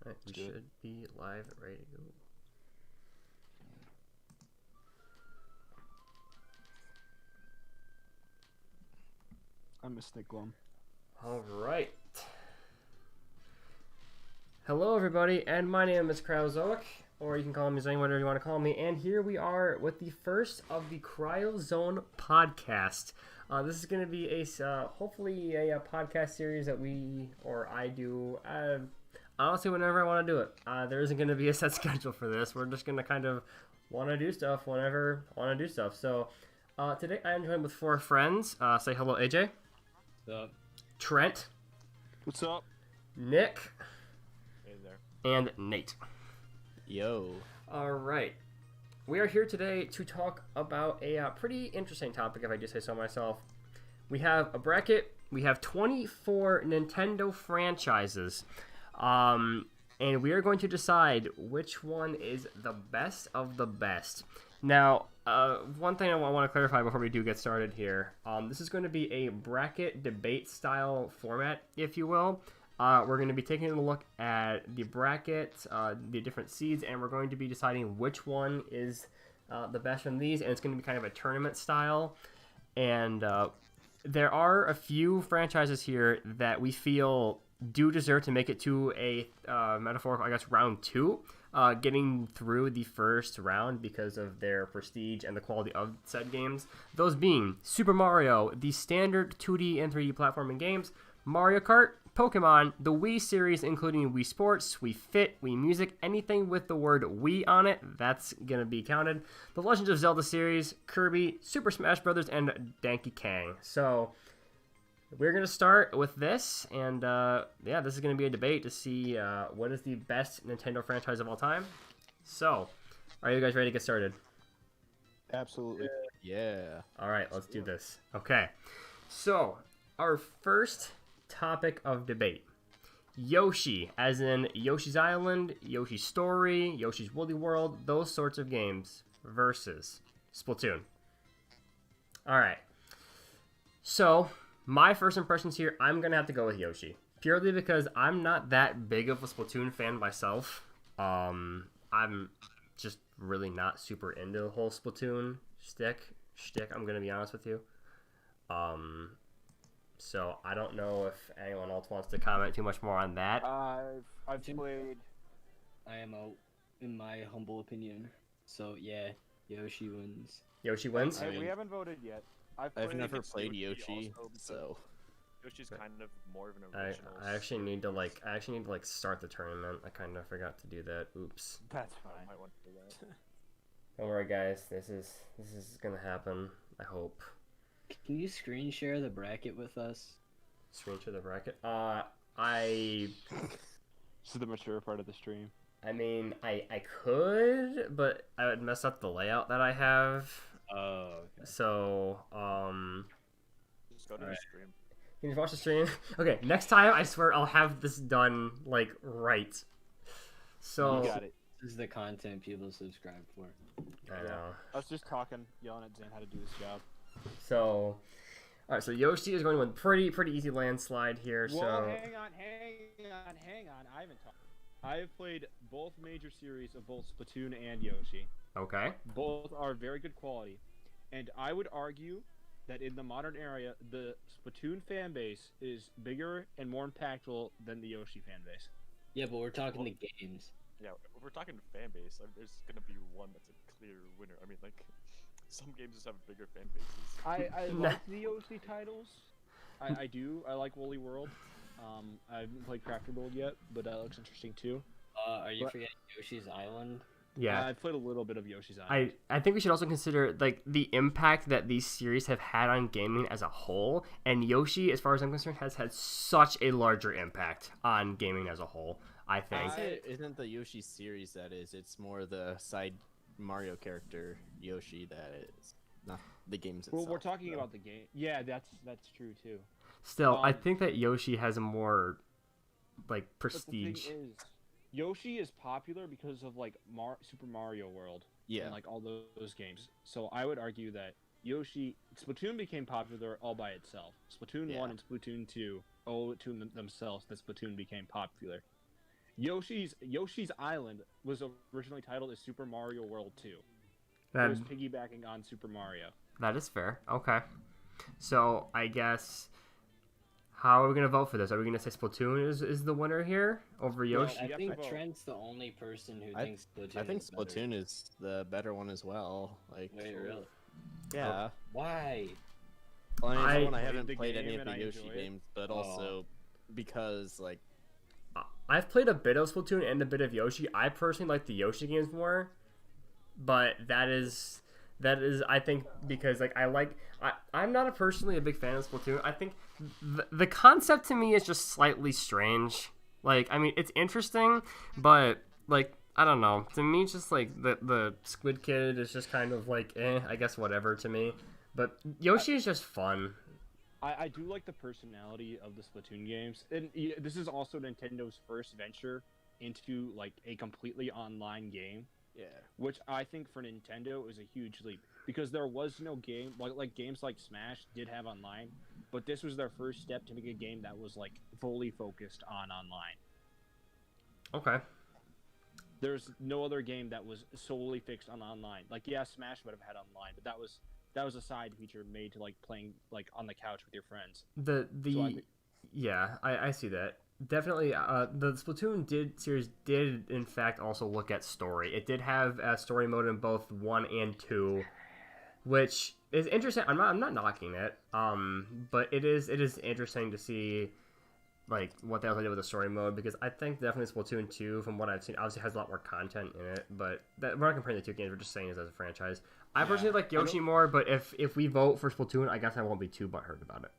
Alright, we should be live, ready to go. I missed Nick Glum. Alright. Hello, everybody, and my name is CryoZone, or you can call me Zane, whatever you want to call me. And here we are with the first of the CryoZone podcast. This is going to be hopefully a podcast series that I do. Honestly, whenever I want to do it. There isn't going to be a set schedule for this. We're just going to kind of want to do stuff whenever I want to do stuff. So today I am joined with four friends. Say hello, AJ. What's up? Trent. What's up? Nick. Hey there. And Nate. Yo. All right. We are here today to talk about a pretty interesting topic, if I do say so myself. We have a bracket. We have 24 Nintendo franchises. And we are going to decide which one is the best of the best. Now, one thing I want to clarify before we do get started here. This is going to be a bracket debate style format, if you will. We're going to be taking a look at the bracket, the different seeds, and we're going to be deciding which one is the best from these, and it's going to be kind of a tournament style. And there are a few franchises here that we feel do deserve to make it to a metaphorical, I guess, round two, getting through the first round because of their prestige and the quality of said games. Those being Super Mario, the standard 2D and 3D platforming games, Mario Kart, Pokemon, the Wii series, including Wii Sports, Wii Fit, Wii Music, anything with the word Wii on it, that's going to be counted. The Legend of Zelda series, Kirby, Super Smash Bros., and Donkey Kong. So, we're going to start with this, and this is going to be a debate to see what is the best Nintendo franchise of all time. So, are you guys ready to get started? Absolutely. Yeah. All right, let's do this. Okay, so our first topic of debate. Yoshi, as in Yoshi's Island, Yoshi's Story, Yoshi's Woolly World, those sorts of games, versus Splatoon. All right. So, my first impressions here, I'm going to have to go with Yoshi. Purely because I'm not that big of a Splatoon fan myself. I'm just really not super into the whole Splatoon shtick, I'm going to be honest with you. So I don't know if anyone else wants to comment too much more on that. I've played. I am out, in my humble opinion. So yeah, Yoshi wins. Yoshi wins? We haven't voted yet. I've never played Yoshi, so Yoshi's kind of more of an I original. actually need to like start the tournament. I kind of forgot to do that. Oops. That's I fine. might want to do that. Don't worry, guys. This is gonna happen. I hope. Can you screen share the bracket with us? Screen share the bracket. This is the mature part of the stream. I mean, I could, but I would mess up the layout that I have. Oh, okay. So, Just go to the stream. can you watch the stream? Okay, next time I swear I'll have this done like right. So You got it. This is the content people subscribe for. I know. I was just talking, yelling at Zane how to do his job. So, all right. So Yoshi is going to win pretty easy landslide here. Well, So hang on. I haven't talked. I have played both major series of both Splatoon and Yoshi. okay. Both are very good quality, and I would argue that in the modern era, the Splatoon fan base is bigger and more impactful than the Yoshi fan base. Yeah, but we're talking the games. Yeah, if we're talking fan base, there's gonna be one that's a clear winner. I mean, like, some games just have bigger fan bases. I like the Yoshi titles. I do. I like Woolly World. I haven't played Crafter Build yet, but that looks interesting too. Are you But- forgetting Yoshi's Island? Yeah. I've played a little bit of Yoshi's Island. I think we should also consider like the impact that these series have had on gaming as a whole, and Yoshi, as far as I'm concerned, has had such a larger impact on gaming as a whole. I think. isn't the Yoshi series that is? It's more the side Mario character Yoshi that is, not the games itself. Well, we're talking so. about the game. Yeah, that's true too. Still, I um, think that Yoshi has a more like But the thing prestige. is, Yoshi is popular because of like Super Mario World Yeah. and like all those games. So I would argue that Splatoon became popular all by itself. Splatoon Yeah. 1 and Splatoon 2 owe it to themselves that Splatoon became popular. Yoshi's Island was originally titled as Super Mario World 2. It That, was piggybacking on Super Mario. that is fair. Okay. So I guess, how are we gonna vote for this? Are we gonna say Splatoon is the winner here over Yoshi? I you have think to vote. Trent's the only person who I- thinks Splatoon. I think is better. Splatoon is the better one as well. Like, Wait, really? yeah. Why? Well, I I mean, I played haven't the played any game of the and I Yoshi enjoy it. games, but also because like I've played a bit of Splatoon and a bit of Yoshi. I personally like the Yoshi games more, but that is I think because like I'm not personally a big fan of Splatoon. I think the concept to me is just slightly strange. Like, I mean, it's interesting, but like, I don't know. To me, it's just like the Squid Kid is just kind of like I guess whatever to me. But Yoshi is just fun. I do like the personality of the Splatoon games, and this is also Nintendo's first venture into like a completely online game, yeah. which I think for Nintendo is a huge leap because there was no game like games like Smash did have online, but this was their first step to make a game that was like fully focused on online. Okay. There's no other game that was solely fixed on online. Like, yeah, Smash would have had online, but that was a side feature made to like playing like on the couch with your friends. The So I think- yeah, I see that. Definitely, the Splatoon series did in fact also look at story. It did have a story mode in both 1 and 2, which is interesting. I'm not knocking it. But it is interesting to see like what they also did with the story mode, because I think definitely Splatoon 2, from what I've seen, obviously has a lot more content in it. But we're not comparing the two games. We're just saying it as a franchise. I personally like Yoshi more, but if we vote for Splatoon, I guess I won't be too butthurt about it.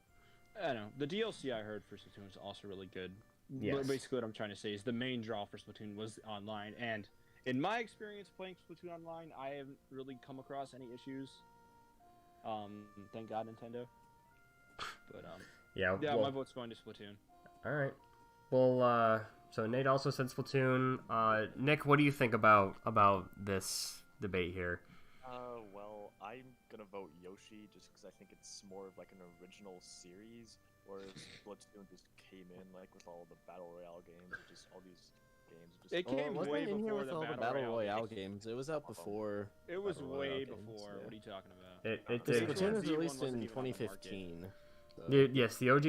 I don't know. The DLC I heard for Splatoon is also really good. Yes. Basically, what I'm trying to say is the main draw for Splatoon was online, and in my experience playing Splatoon online, I haven't really come across any issues. Thank God, Nintendo. But Yeah. yeah, well, my vote's going to Splatoon. All right. Well, so Nate also said Splatoon. Nick, what do you think about this debate here? Well, I'm gonna vote Yoshi just because I think it's more of like an original series, whereas Splatoon just came in like with all the battle royale games, or just all these games. Just It came wasn't way it in here before with the all the Battle Battle Royale Royale games. It was out before. It was Battle way Royale games, before. yeah. What are you talking about? It Because did. Splatoon Splatoon was Z1 released wasn't in even on the market. 2015. So. Yes, the OG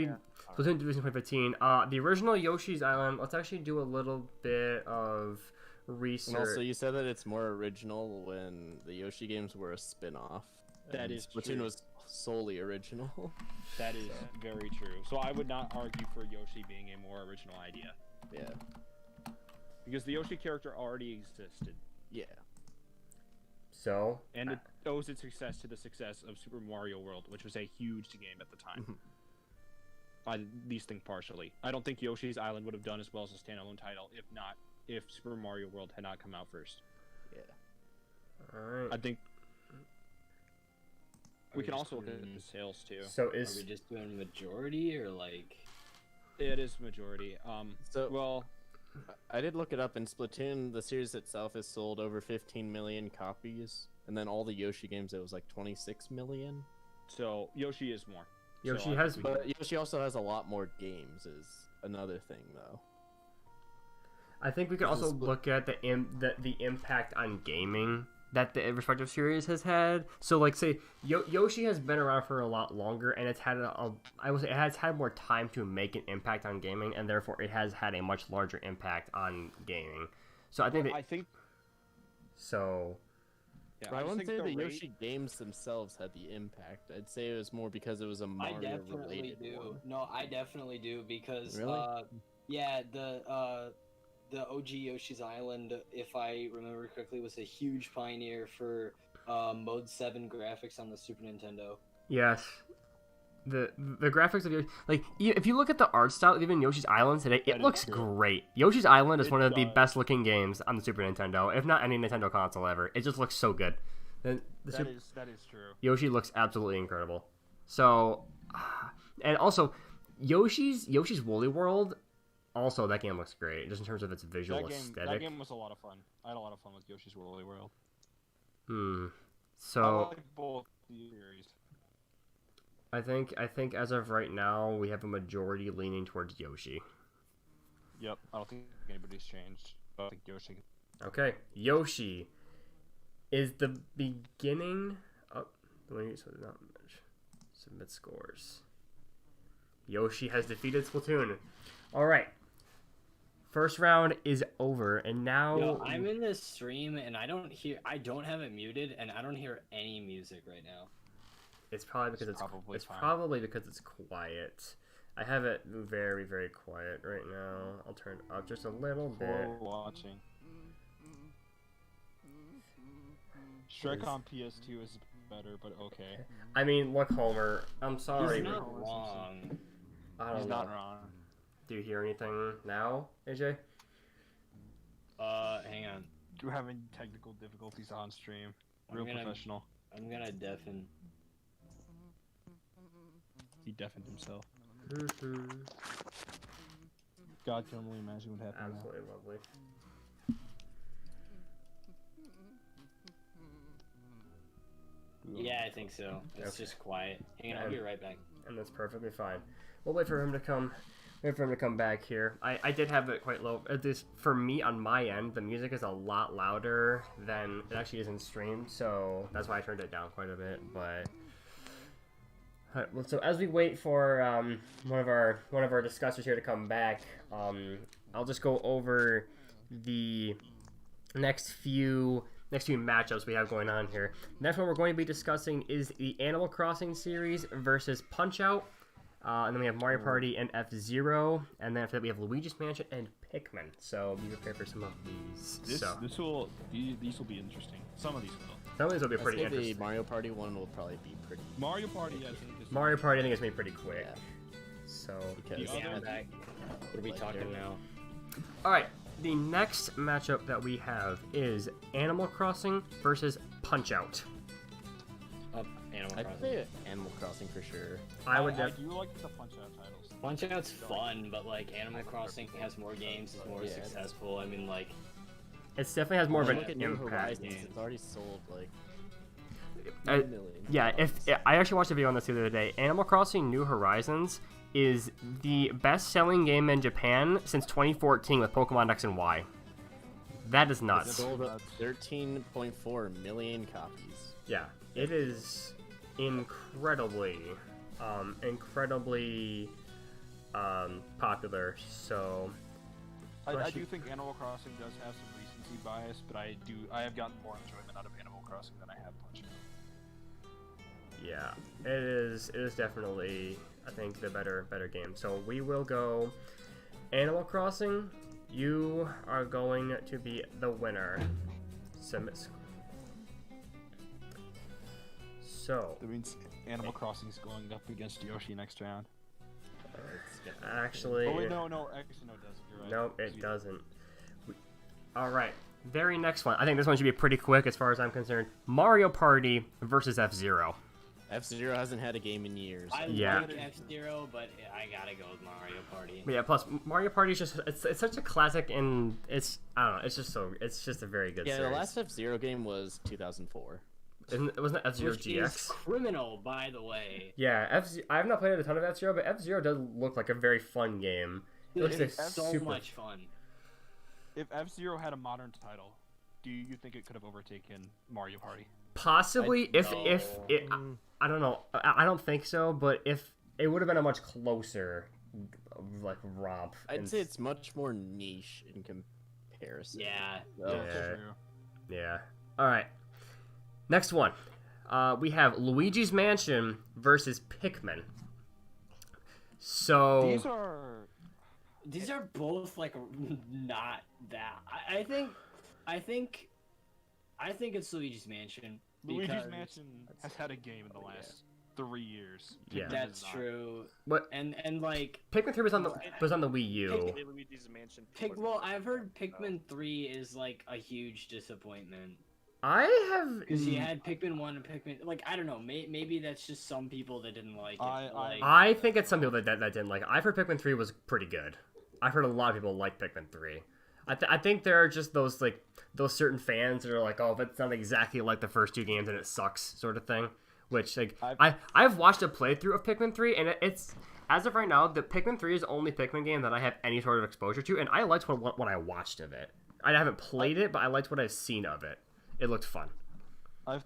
Splatoon was in 2015. The original Yoshi's Island. Let's actually do a little bit of research. And also, you said that it's more original when the Yoshi games were a spin-off. That and is Splatoon true. was solely original. That is very true. So I would not argue for Yoshi being a more original idea, Yeah. because the Yoshi character already existed, Yeah. So and it owes its success to the success of Super Mario World, which was a huge game at the time. Mhm. By at least think partially. I don't think Yoshi's Island would have done as well as a standalone title if Super Mario World had not come out first. Yeah. all right. I think we can just also look at doing- the sales too. So Are is we just doing majority or like? It is majority. So Well, I did look it up, and Splatoon, the series itself, has sold over 15 million copies, and then all the Yoshi games, it was like 26 million. so Yoshi is more. Yoshi So I has think we- But Yoshi also has a lot more games, is another thing, though. I think we could Because also the look at the impact on gaming that the respective series has had. So, like, say Yoshi has been around for a lot longer, and it's had it has had more time to make an impact on gaming, and therefore it has had a much larger impact on gaming. So I think that I think. so. Yeah, But I just wouldn't say think the rate- Yoshi games themselves had the impact. I'd say it was more because it was a I Mario definitely related do. one. No, I definitely do because Really? yeah, the OG Yoshi's Island, if I remember correctly, was a huge pioneer for Mode 7 graphics on the Super Nintendo. Yes. The graphics of Yoshi, like, if you look at the art style of even Yoshi's Island today, That it is looks true. great. Yoshi's Island is It one of the does. best looking games on the Super Nintendo, if not any Nintendo console ever. It just looks so good. The that is true. Yoshi looks absolutely incredible. So, and also Yoshi's Woolly World, also that game looks great, just in terms of its visual That aesthetic. game was a lot of fun. I had a lot of fun with Yoshi's Woolly World. I So like both series. I think as of right now we have a majority leaning towards Yoshi. Yep, I don't think anybody's changed. I think Yoshi. Okay, Yoshi is the beginning. Oh, so not much. Submit scores. Yoshi has defeated Splatoon. All right. First round is over, and now Yo, I'm in this stream and I don't have it muted, and I don't hear any music right now. it's probably because it's probably because it's quiet. I have it very, very quiet right now. I'll turn it up just a little bit. We're watching. Shrek on PS2 is better, but okay. I mean, look, Homer. I'm sorry. He's not wrong. I don't He's know. not wrong. Do you hear anything now, AJ? Hang on. Do you have any technical difficulties on stream? Real professional. I'm gonna deafen. He deafened himself. Mm-hmm. God can only imagine what happened. Absolutely lovely. Yeah, I think so. It's just quiet. Hang on, I'll be right back. And that's perfectly fine. We'll wait for him to come. Wait for him to come back here. I did have it quite low. This for me on my end, the music is a lot louder than it actually is in stream, so that's why I turned it down quite a bit. But alright, well, so as we wait for one of our discussers here to come back, I'll just go over the next few matchups we have going on here. Next one we're going to be discussing is the Animal Crossing series versus Punch-Out. And then we have Mario Party and F-Zero, and then after that we have Luigi's Mansion and Pikmin. So be prepared for some of these. These will be interesting. Some of these will. Some of these will be pretty interesting. The Mario Party one will probably be pretty. Mario Party, I think. Mario Party, I think, is gonna be pretty quick. Yeah. So. Because What are we talking now? All right. The next matchup that we have is Animal Crossing versus Punch-Out. Animal I'd Crossing. say Animal Crossing for sure. I would. I do like the Punch-Out titles. Punch-Out's fun, but like Animal Crossing has more games, is more successful. I mean, like. It definitely has more of an Look at New impact. Horizons. It's already sold like. Yeah, I actually watched a video on this the other day. Animal Crossing New Horizons is the best-selling game in Japan since 2014 with Pokemon X and Y. That is nuts. It's sold 13.4 million copies. Yeah, it is incredibly popular. So I do think Animal Crossing does have some recency bias, but I have gotten more enjoyment out of Animal Crossing than I have Punch-Out. yeah, it is definitely, I think, the better game. So we will go Animal Crossing. You are going to be the winner. Submit. So That means Animal Crossing is going up against Yoshi next round. actually, Oh wait, no, actually no, it doesn't. You're right. no, it doesn't. All right, very next one. I think this one should be pretty quick as far as I'm concerned. Mario Party versus F-Zero. F-Zero hasn't had a game in years. I Yeah. like F-Zero, but I gotta go with Mario Party. Yeah, plus Mario Party is just it's such a classic, and it's I don't know, it's just a very good Yeah, series. the last F-Zero game was 2004. Wasn't F-Zero Which GX? is criminal, by the way. Yeah, I have not played a ton of F-Zero, but F-Zero does look like a very fun game. It looks like It's so super. much fun. If F-Zero had a modern title, do you think it could have overtaken Mario Party? Possibly, if no. it, I don't know. I don't think so, but if it would have been a much closer, like romp. I'd say it's much more niche in comparison. Yeah. Yeah. Yeah. All right. Next one. We have Luigi's Mansion versus Pikmin. So These are both like not that. I think it's Luigi's Mansion. Luigi's because- Mansion has had a game in the last 3 years. Yeah. Pikmin That's has not. true. What? And like Pikmin 3 was on the Wii U. Hey, Luigi's Mansion. well, I've heard Pikmin 3 is like a huge disappointment. I have. Because you had Pikmin 1 and Pikmin... Like, I don't know. Maybe that's just some people that didn't like it. I think it's some people that didn't like it. I've heard Pikmin 3 was pretty good. I've heard a lot of people like Pikmin 3. I think there are just those certain fans that are like, oh, but it's not exactly like the first two games and it sucks sort of thing. Which, like, I've watched a playthrough of Pikmin 3 and as of right now, the Pikmin 3 is the only Pikmin game that I have any sort of exposure to, and I liked what I watched of it. I haven't played it, but I liked what I've seen of it. It looked fun. I've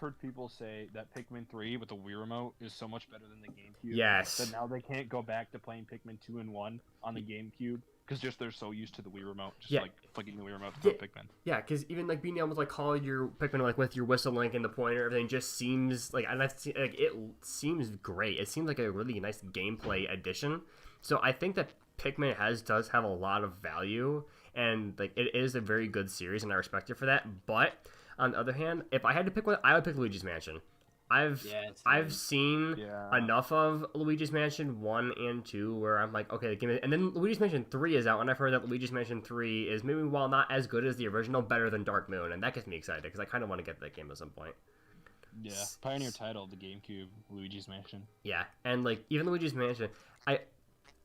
heard people say that Pikmin 3 with the Wii remote is so much better than the GameCube. Yes. That now they can't go back to playing Pikmin 2 and 1 on the GameCube because just they're so used to the Wii remote, just like flicking the Wii remote to play Pikmin. Yeah, because even like being able to like call your Pikmin like with your whistle link and the pointer, everything just seems like, and it seems great. It seems like a really nice gameplay addition. So I think that Pikmin does have a lot of value, and like it is a very good series, and I respect it for that. But on the other hand, if I had to pick one, I would pick Luigi's Mansion. I've seen enough of Luigi's Mansion 1 and 2 where I'm like, okay, give me. And then Luigi's Mansion 3 is out, and I've heard that Luigi's Mansion 3 is maybe, while not as good as the original, better than Dark Moon, and that gets me excited because I kind of want to get that game at some point. Yeah, pioneer title of the GameCube, Luigi's Mansion. Yeah, and like even Luigi's Mansion,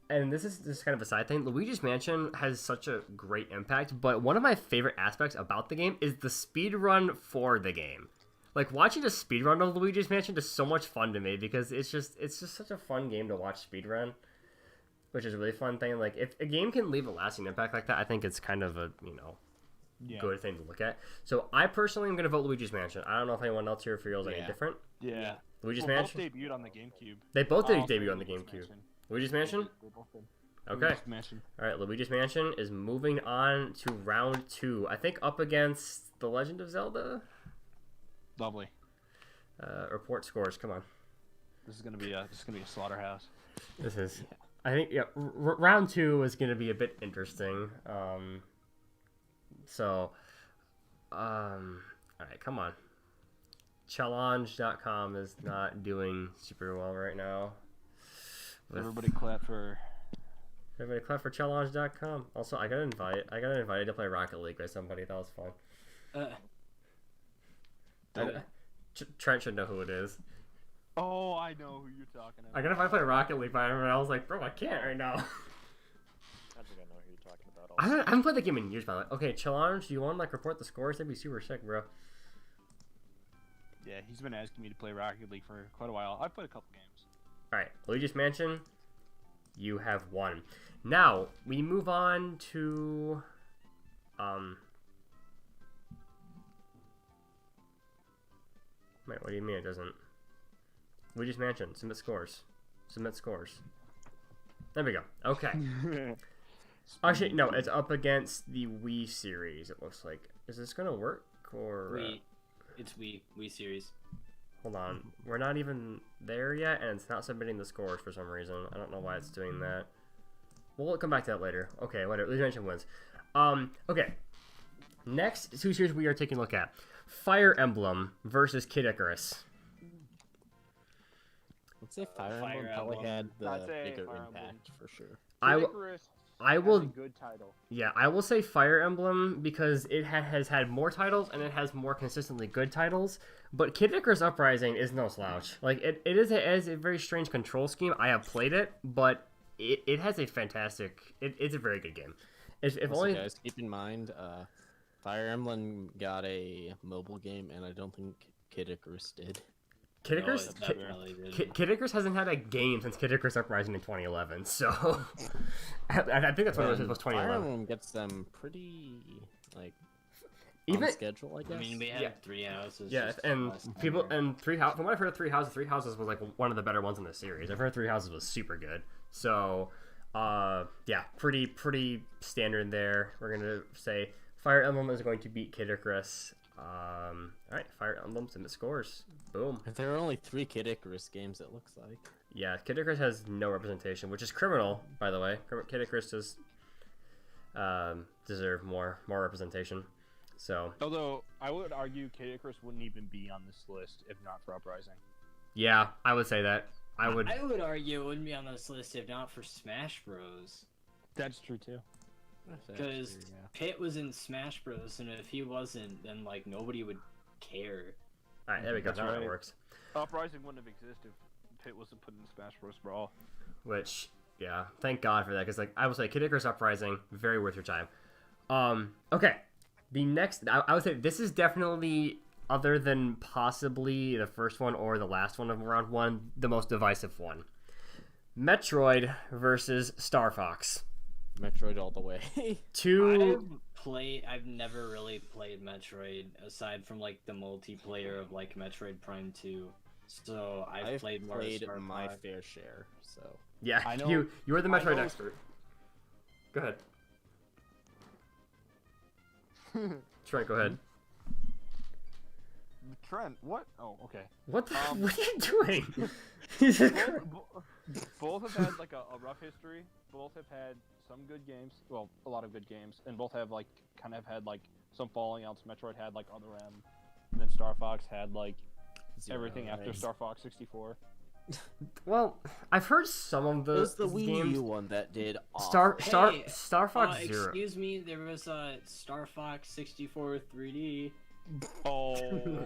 and this is kind of a side thing. Luigi's Mansion has such a great impact, but one of my favorite aspects about the game is the speed run for the game. Like watching the speed run of Luigi's Mansion is so much fun to me because it's just such a fun game to watch speed run, which is a really fun thing. Like if a game can leave a lasting impact like that, I think it's kind of a good thing to look at. So I personally am gonna vote Luigi's Mansion. I don't know if anyone else here feels any different. Yeah. Luigi's Mansion. Both debuted on the GameCube. They both debut on the GameCube. Luigi's Mansion? Okay. Luigi's Mansion. Alright, Luigi's Mansion is moving on to round 2. I think up against The Legend of Zelda? Lovely. Report scores, come on. This is gonna be a slaughterhouse. This is. I think, round 2 is gonna be a bit interesting. Alright, come on. Challenge.com is not doing super well right now. Everybody clap for challenge.com. Also, I got invited to play Rocket League by somebody. That was fun. Trent should know who it is. Oh, I know who you're talking about. I got invited to play Rocket League by him, and I was like, bro, I can't right now. I think I know who you're talking about. I haven't played the game in years, by the way. Okay, challenge. Do you want to like report the scores? That'd be super sick, bro. Yeah, he's been asking me to play Rocket League for quite a while. I've played a couple games. Alright, Luigi's Mansion, you have won. Now, we move on to... Wait, what do you mean it doesn't? Luigi's Mansion, submit scores. Submit scores. There we go. Okay. Actually, no, it's up against the Wii series, it looks like. Is this gonna work, or... It's Wii series. Hold on. We're not even there yet, and it's not submitting the scores for some reason. I don't know why it's doing that. We'll come back to that later. Okay, whatever. Luigi's Mansion wins. Okay. Next 2 series we are taking a look at. Fire Emblem versus Kid Icarus. Let's say Fire Emblem probably had the bigger impact for sure. I will. Good title. Yeah, I will say Fire Emblem because it has had more titles and it has more consistently good titles. But Kid Icarus Uprising is no slouch. Like it is a very strange control scheme. I have played it, but it has a fantastic. It's a very good game. If also, only guys, keep in mind, Fire Emblem got a mobile game, and I don't think Kid Icarus did. Kid Icarus hasn't had a game since Kid Icarus Uprising in 2011, so I think that's when it was 2011. Fire Emblem gets them pretty even on schedule, I guess. I mean, we had 3 houses. Yeah, and people and Three Houses. From what I've heard of Three Houses was like one of the better ones in the series. I've heard Three Houses was super good. So, yeah, pretty standard there. We're gonna say Fire Emblem is going to beat Kid Icarus. All right, Fire Emblem submit scores. Boom. There are only 3 Kid Icarus games, it looks like. Yeah, Kid Icarus has no representation, which is criminal, by the way. Kid Icarus does deserve more representation. So. Although I would argue Kid Icarus wouldn't even be on this list if not for Uprising. Yeah, I would say that. I would argue it wouldn't be on this list if not for Smash Bros. That's true too. Because Pit was in Smash Bros, and if he wasn't, then like nobody would care. All right, there we go. That's how that works. Uprising wouldn't have existed if Pit wasn't put in Smash Bros. Brawl. Which, yeah, thank God for that. Because like I would say, Kid Icarus Uprising, very worth your time. Okay, the next, I would say this is definitely, other than possibly the first one or the last one of round 1, the most divisive one. Metroid versus Star Fox. Metroid all the way. I've never really played Metroid aside from like the multiplayer of like Metroid Prime 2. So I've played more Star my Fox. fair share. So Yeah, I know- you are the I Metroid know- expert. Go ahead. Trent, go ahead. Trent, what? Oh, okay. What the? Um, What are you doing? Jesus Christ. Both have had like a rough history. Both have had some good games. Well, a lot of good games, and both have like kind of had like some falling outs. Metroid had like Other M, and then Star Fox had like everything after Star Fox 64. Well, I've heard some of it the was the Wii games. U one that did Star Hey, Fox Zero. Excuse me, there was a Star Fox 64 3D. Oh.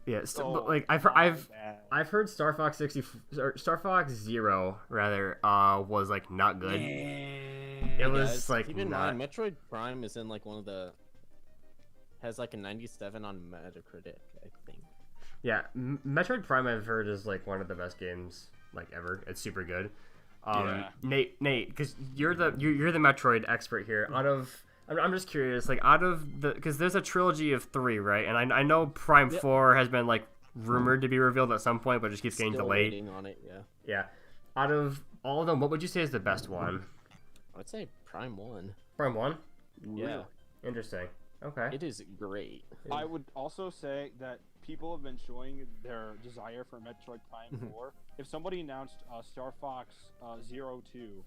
Yeah, but, Oh, like I've heard Star Fox Star Fox Zero rather was like not good. It was Guys, like keep in not. mind, Metroid Prime is in like one of the has like a 97 on Metacritic, I think. Yeah, Metroid Prime I've heard is like one of the best games like ever. It's super good. Yeah. Nate, because you're the Metroid expert here. I'm just curious, like out of because there's a trilogy of 3, right? And I know Prime 4 has been like rumored to be revealed at some point, but just keeps getting Still delayed. waiting on it, yeah. Yeah. Out of all of them, what would you say is the best one? I'd say Prime 1. Prime 1? Yeah. Interesting. Okay. It is great. I would also say that people have been showing their desire for Metroid Prime 4. If somebody announced Star Fox 02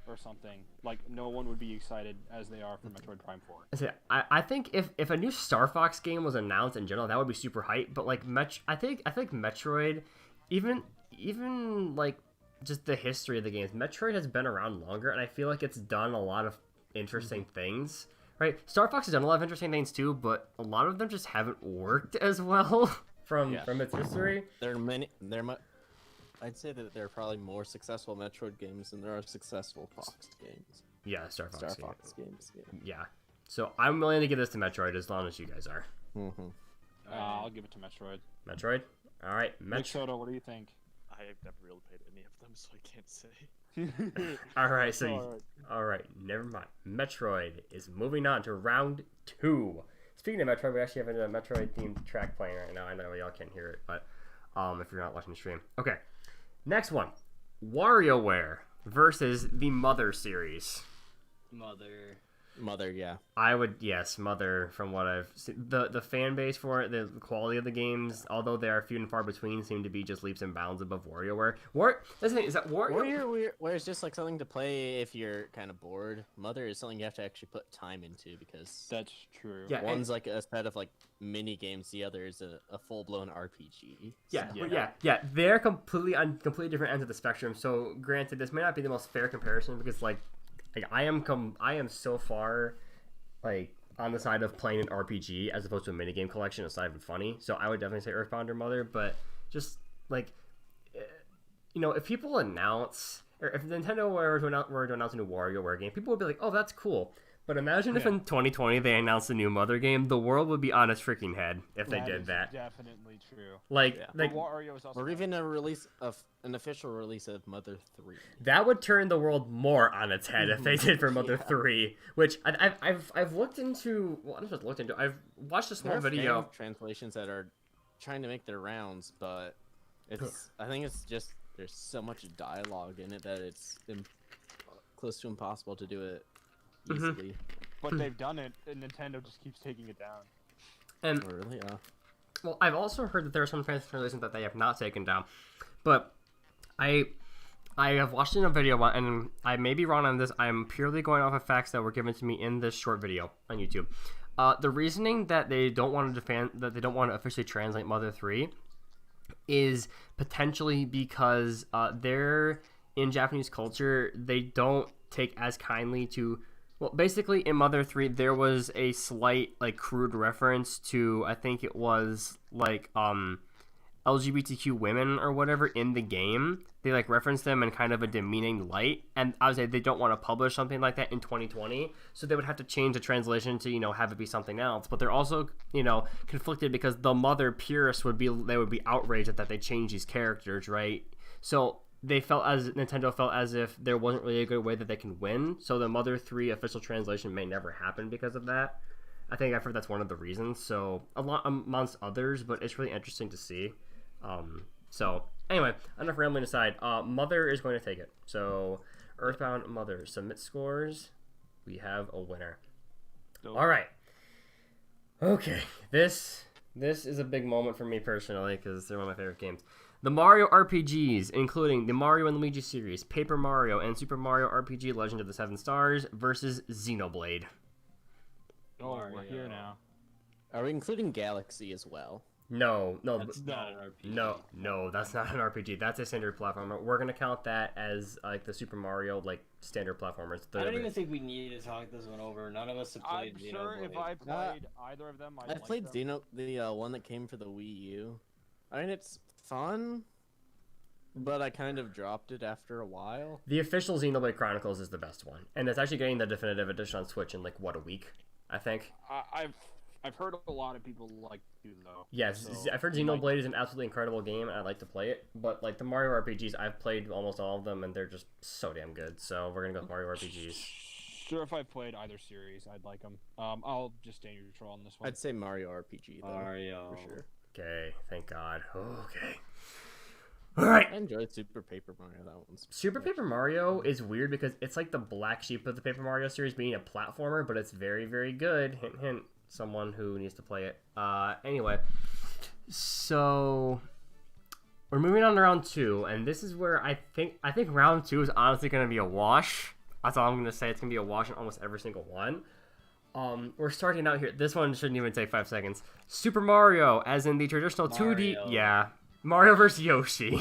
or something, like no one would be excited as they are for Metroid Prime 4. I think if a new Star Fox game was announced in general, that would be super hype. But like I think Metroid, even like just the history of the games, Metroid has been around longer, and I feel like it's done a lot of interesting things. Right, Star Fox has done a lot of interesting things too, but a lot of them just haven't worked as well from its history. I'd say that there are probably more successful Metroid games than there are successful Fox games. Yeah, Star Fox games. Yeah. So I'm willing to give this to Metroid as long as you guys are. I'll give it to Metroid. Metroid? All right, Nick Soto, what do you think? I've never really played any of them, so I can't say. All right, never mind. Metroid is moving on to round 2. Speaking of Metroid, we actually have a Metroid themed track playing right now. I know y'all can't hear it, but if you're not watching the stream. Okay, next one. WarioWare versus the Mother series. Mother, yeah. I would, yes, Mother, from what I've seen. The fan base for it, the quality of the games, although they are few and far between, seem to be just leaps and bounds above WarioWare. That's the thing, is that WarioWare is just like something to play if you're kind of bored. Mother is something you have to actually put time into because That's true. Yeah, one's like a set of like mini games, the other is a full-blown RPG. Yeah. They're completely on completely different ends of the spectrum. So, granted, this may not be the most fair comparison because, like I am so far, like, on the side of playing an RPG as opposed to a minigame collection. It's not even funny. So I would definitely say Earthbound or Mother. But just like, if people announce, or if Nintendo were to announce a new WarioWare game, people would be like, "Oh, that's cool." But imagine if in 2020 they announced a new Mother game, the world would be on its freaking head if they did that. Definitely true. Like Wario is also Or even an official release of Mother 3. that would turn the world more on its head if they did for Mother 3, which I've looked into. Well, I just looked into. I've watched a small video. Fan translations that are trying to make their rounds, but I think it's just there's so much dialogue in it that it's close to impossible to do it easily. But they've done it, and Nintendo just keeps taking it down. And Really? well, I've also heard that there are some translations that they have not taken down, but I have watched in a video, and I may be wrong on this. I'm purely going off of facts that were given to me in this short video on YouTube. The reasoning that they don't want to officially translate Mother 3 is potentially because they're in Japanese culture. They don't take as kindly to. Well, basically, in Mother 3, there was a slight, like, crude reference to, I think it was, like, LGBTQ women or whatever in the game. They, like, referenced them in kind of a demeaning light, and I would say they don't want to publish something like that in 2020, so they would have to change the translation to, have it be something else. But they're also, conflicted because the Mother purists would be outraged that they changed these characters, right? So Nintendo felt as if there wasn't really a good way that they can win. So the Mother 3 official translation may never happen because of that. I think I've heard that's one of the reasons. So a lot amongst others, but it's really interesting to see. So anyway, enough rambling aside. Mother is going to take it. So Earthbound Mother submit scores. We have a winner. Dope. All right. Okay, this is a big moment for me personally because they're one of my favorite games. The Mario RPGs, including the Mario and Luigi series, Paper Mario, and Super Mario RPG Legend of the Seven Stars versus Xenoblade. Oh, we're here now. Are we including Galaxy as well? No, That's not an RPG. no, that's not an RPG. That's a standard platformer. We're gonna count that as like the Super Mario like standard platformers. I don't even think we need to talk this one over. None of us have played I'm Xenoblade. sure if I played either of them, I played the one that came for the Wii U. I mean, it's fun, but I kind of dropped it after a while. The official Xenoblade Chronicles is the best one, and it's actually getting the definitive edition on Switch in like what, a week, I think. I've heard a lot of people like to though. Yes, so I've heard Xenoblade is an absolutely incredible game, and I like to play it. But like the Mario RPGs, I've played almost all of them, and they're just so damn good. So we're gonna go with Mario RPGs. Sure, if I played either series, I'd like them. I'll just stay neutral on this one. I'd say Mario RPG though. Mario. For sure. Okay, thank God. Okay. All right. I enjoyed Super Paper Mario. That one's Super Paper Mario is weird because it's like the black sheep of the Paper Mario series, being a platformer, but it's very, very good. Hint, hint. Someone who needs to play it. Anyway, so we're moving on to round 2, and this is where I think round 2 is honestly going to be a wash. That's all I'm going to say. It's going to be a wash in almost every single one. We're starting out here. This one shouldn't even take 5 seconds. Super Mario, as in the traditional 2D. Yeah, Mario vs. Yoshi.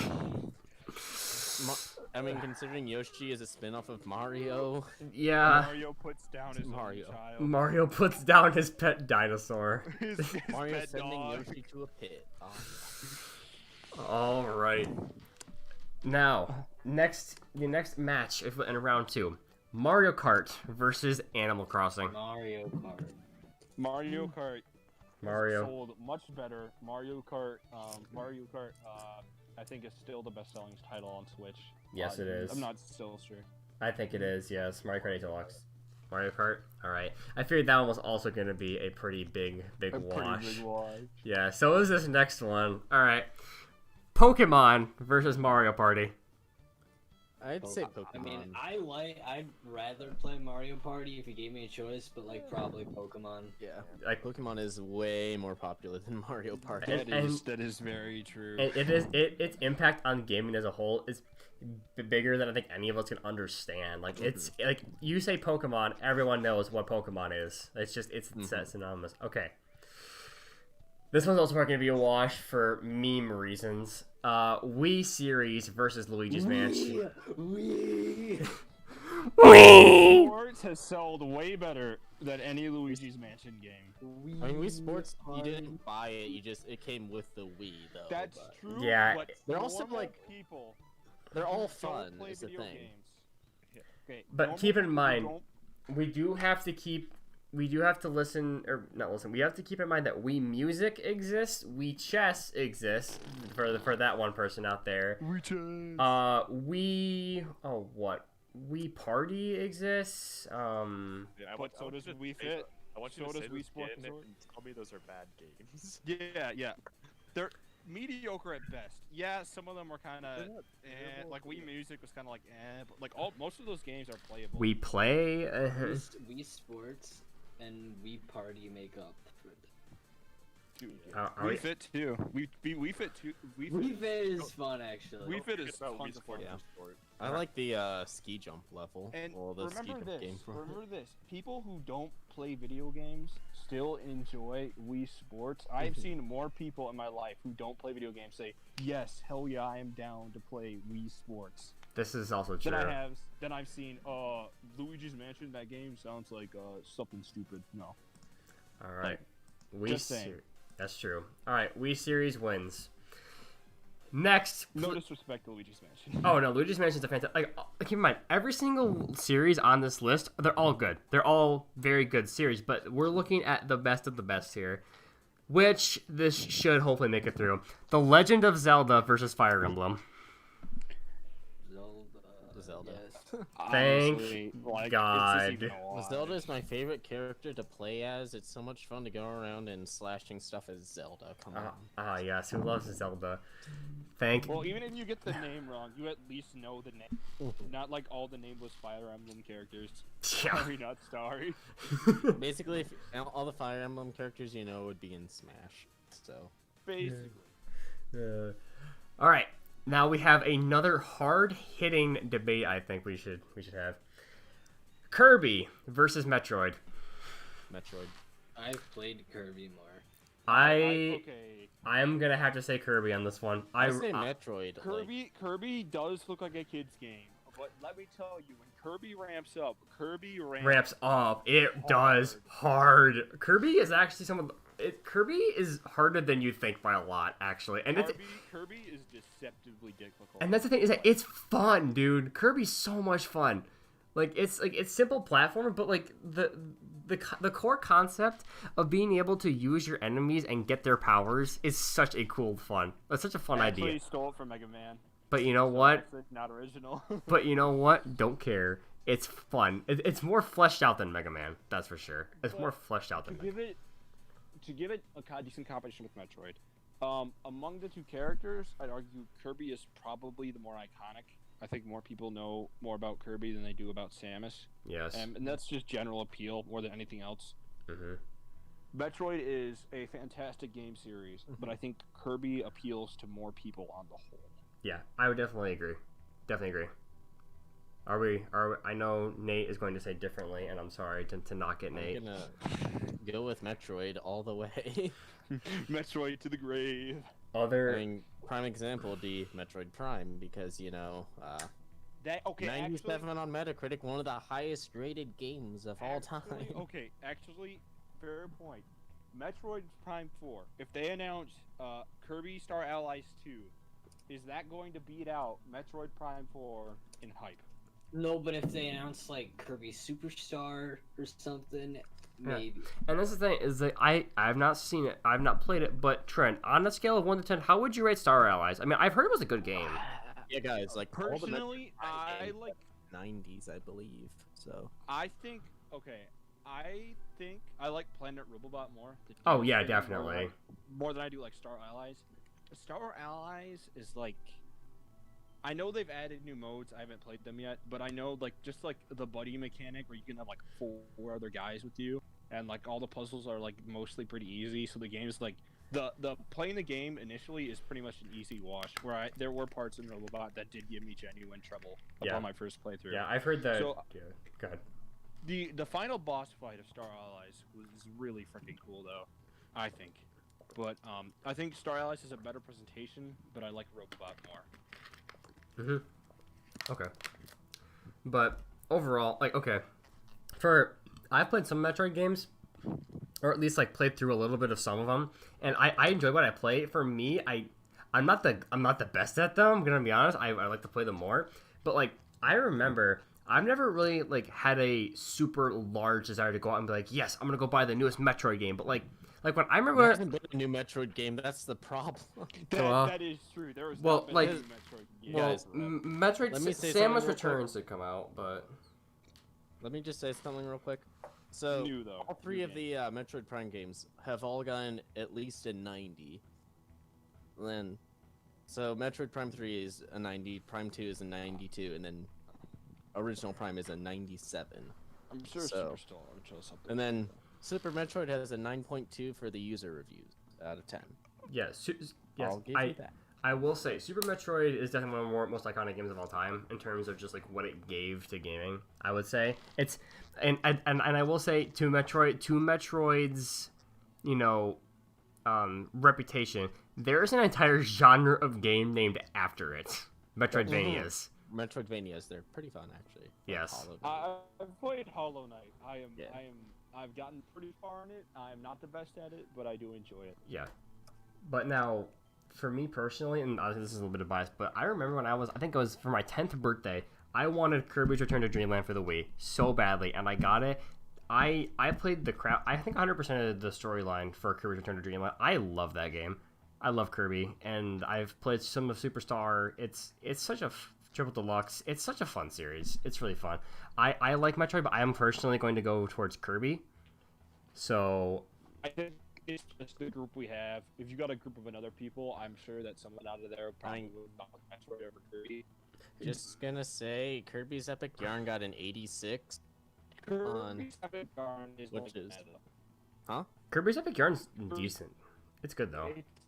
I mean, considering Yoshi is a spin-off of Mario. Yeah. Mario puts down his Mario. own child. Mario puts down his pet dinosaur. his Mario pet sending dog. Yoshi to a pit. Oh. All right. Now, the next match in round 2, Mario Kart versus Animal Crossing. Mario Kart. Mario Kart. Mario. Sold much better. Mario Kart. I think is still the best-selling title on Switch. Yes, it is. I'm not still sure. I think it is. Yes, Mario Kart 8 Deluxe. Mario Kart. All right. I figured that one was also going to be a pretty big wash. Pretty big wash. Yeah. So is this next one. All right. Pokemon versus Mario Party. I'd say Pokemon. I mean, I'd rather play Mario Party if you gave me a choice, but like probably Pokemon. Yeah, Like Pokemon is way more popular than Mario Party. That is very true. its impact on gaming as a whole is bigger than I think any of us can understand. Like it's like you say Pokemon, everyone knows what Pokemon is. It's synonymous. Okay. This one's also probably gonna be a wash for meme reasons. Wii series versus Luigi's Mansion. Wii. Sports has sold way better than any Luigi's Mansion game. I mean, Wii Sports, you didn't buy it. It came with the Wii though. That's but true. Yeah, But they're also, normal like, people. They're all don't fun. play Is the video thing. games. Okay, But normal keep in people mind, don't- we do have to keep we have to keep in mind that Wii Music exists, Wii Chess exists for that one person out there. Wii Party exists. Yeah, But so does Wii Fit. I want you So to does say Wii this Sports again Resort. and tell me those are bad games. Yeah. They're mediocre at best. Yeah, some of them were kind of like Wii Music was kind of like but like most of those games are playable. We play. Wii Sports and Wii Party make up for it. Dude, Are Wii we- Fit too. Wii Fit too. Wii Fit is fun actually. Wii Fit is About tons Wii of fun. Sport Yeah. and Sport. I like the ski jump level. And well, the ski remember jump this. game for Remember this. People who don't play video games still enjoy Wii Sports. I've seen more people in my life who don't play video games say, "Yes, hell yeah, I am down to play Wii Sports." This is also true. Then I've seen Luigi's Mansion. That game sounds like something stupid. No. All right. Wii Just saying. That's true. All right. Wii series wins. Next. No disrespect to Luigi's Mansion. Oh no, Luigi's Mansion is a fantastic. Like, keep in mind, every single series on this list, they're all good. They're all very good series, but we're looking at the best of the best here, which this should hopefully make it through. The Legend of Zelda versus Fire Emblem. Thank Honestly, like, God. It's just even a lie. Zelda is my favorite character to play as. It's so much fun to go around and slashing stuff as Zelda. Come on. Yes, who loves Zelda? Thank. Well, even if you get the name wrong, you at least know the name. Not like all the nameless Fire Emblem characters. Yeah. Sorry, not sorry. Basically, if all the Fire Emblem characters you know would be in Smash. So. Basically. All right. Now we have another hard-hitting debate. I think we should have Kirby versus Metroid. Metroid. I've played Kirby more. Okay. I'm gonna have to say Kirby on this one. I say Metroid. Kirby does look like a kid's game, but let me tell you, when Kirby ramps up, ramps up. It does hard. Kirby is actually Kirby is harder than you think by a lot, actually. And Kirby is deceptively difficult. And that's the thing, is that it's fun, dude. Kirby's so much fun. It's simple platformer, but like the core concept of being able to use your enemies and get their powers is such a cool fun. It's such a fun idea. Actually stole it from Mega Man. But you know what? It's not original. But you know what? Don't care. It's fun. It's more fleshed out than Mega Man. That's for sure. It's more fleshed out than Mega Man. To give it a decent competition with Metroid, among the two characters, I'd argue Kirby is probably the more iconic. I think more people know more about Kirby than they do about Samus. Yes. And that's just general appeal more than anything else. Mm-hmm. Metroid is a fantastic game series, but I think Kirby appeals to more people on the whole. Yeah, I would definitely agree. Are we? I know Nate is going to say differently, and I'm sorry to not get Nate. I'm gonna go with Metroid all the way. Metroid to the grave. I mean, prime example would be Metroid Prime, because, 97 actually, on Metacritic, one of the highest rated games of all time. Okay, actually, fair point. Metroid Prime 4, if they announce Kirby Star Allies 2, is that going to beat out Metroid Prime 4 in hype? No, but if they announce like Kirby Superstar or something, maybe. And that's the thing, is that I've not seen it, I've not played it, but Trent, on a scale of 1 to 10, how would you rate Star Allies? I mean, I've heard it was a good game. Yeah, guys, like Personally, I like 90s, I believe. So I think I like Planet Robobot more. Oh yeah, definitely. More than I do like Star Allies. Star Allies is like, I know they've added new modes. I haven't played them yet, but I know just the buddy mechanic where you can have like 4 other guys with you, and like all the puzzles are like mostly pretty easy. So the game's like the playing the game initially is pretty much an easy wash. Where there were parts in Robobot that did give me genuine trouble upon my first playthrough. Yeah, I've heard that. So, yeah, go ahead. The final boss fight of Star Allies was really freaking cool though, I think. But I think Star Allies is a better presentation, but I like Robobot more. Okay. But overall, I've played some Metroid games, or at least like played through a little bit of some of them, and I enjoy what I play. For me, I'm not the best at them. I'm gonna be honest. I like to play them more, but like I remember, I've never really like had a super large desire to go out and be like, yes, I'm gonna go buy the newest Metroid game. But like when I remember, there hasn't been a new Metroid game. That's the problem. That is true. There was not been a new Metroid game. Metroid Samus Returns did come out, but let me just say something real quick. So New, though. all 3 of the Metroid Prime games have all gotten at least a 90. Then, so Metroid Prime 3 is a 90, Prime 2 is a 92, and then original Prime is a 97. I'm sure Superstar would show something. And then Super Metroid has a 9.2 for the user reviews out of 10. yes, I'll give you that. I will say Super Metroid is definitely one of the most iconic games of all time in terms of just like what it gave to gaming. I would say it's and I will say to Metroid's reputation, there's an entire genre of game named after it. Metroidvanias. Metroidvanias, they're pretty fun actually. Yes. I've played Hollow Knight. I've gotten pretty far in it. I'm not the best at it, but I do enjoy it. Yeah. But now, for me personally, and this is a little bit of bias, but I remember when I think it was for my 10th birthday, I wanted Kirby's Return to Dreamland for the Wii so badly, and I got it. I played I think 100% of the storyline for Kirby's Return to Dreamland. I love that game. I love Kirby, and I've played some of Superstar. It's such a Triple Deluxe. It's such a fun series. It's really fun. I like Metroid, but I am personally going to go towards Kirby. So I think it's just the group we have. If you got a group of another people, I'm sure that someone out of there probably would knock Metroid over Kirby. Just gonna say, Kirby's Epic Yarn got an 86. Kirby's Epic Yarn is Which is- meta. Huh? Kirby's Epic Yarn's decent. It's good though. It's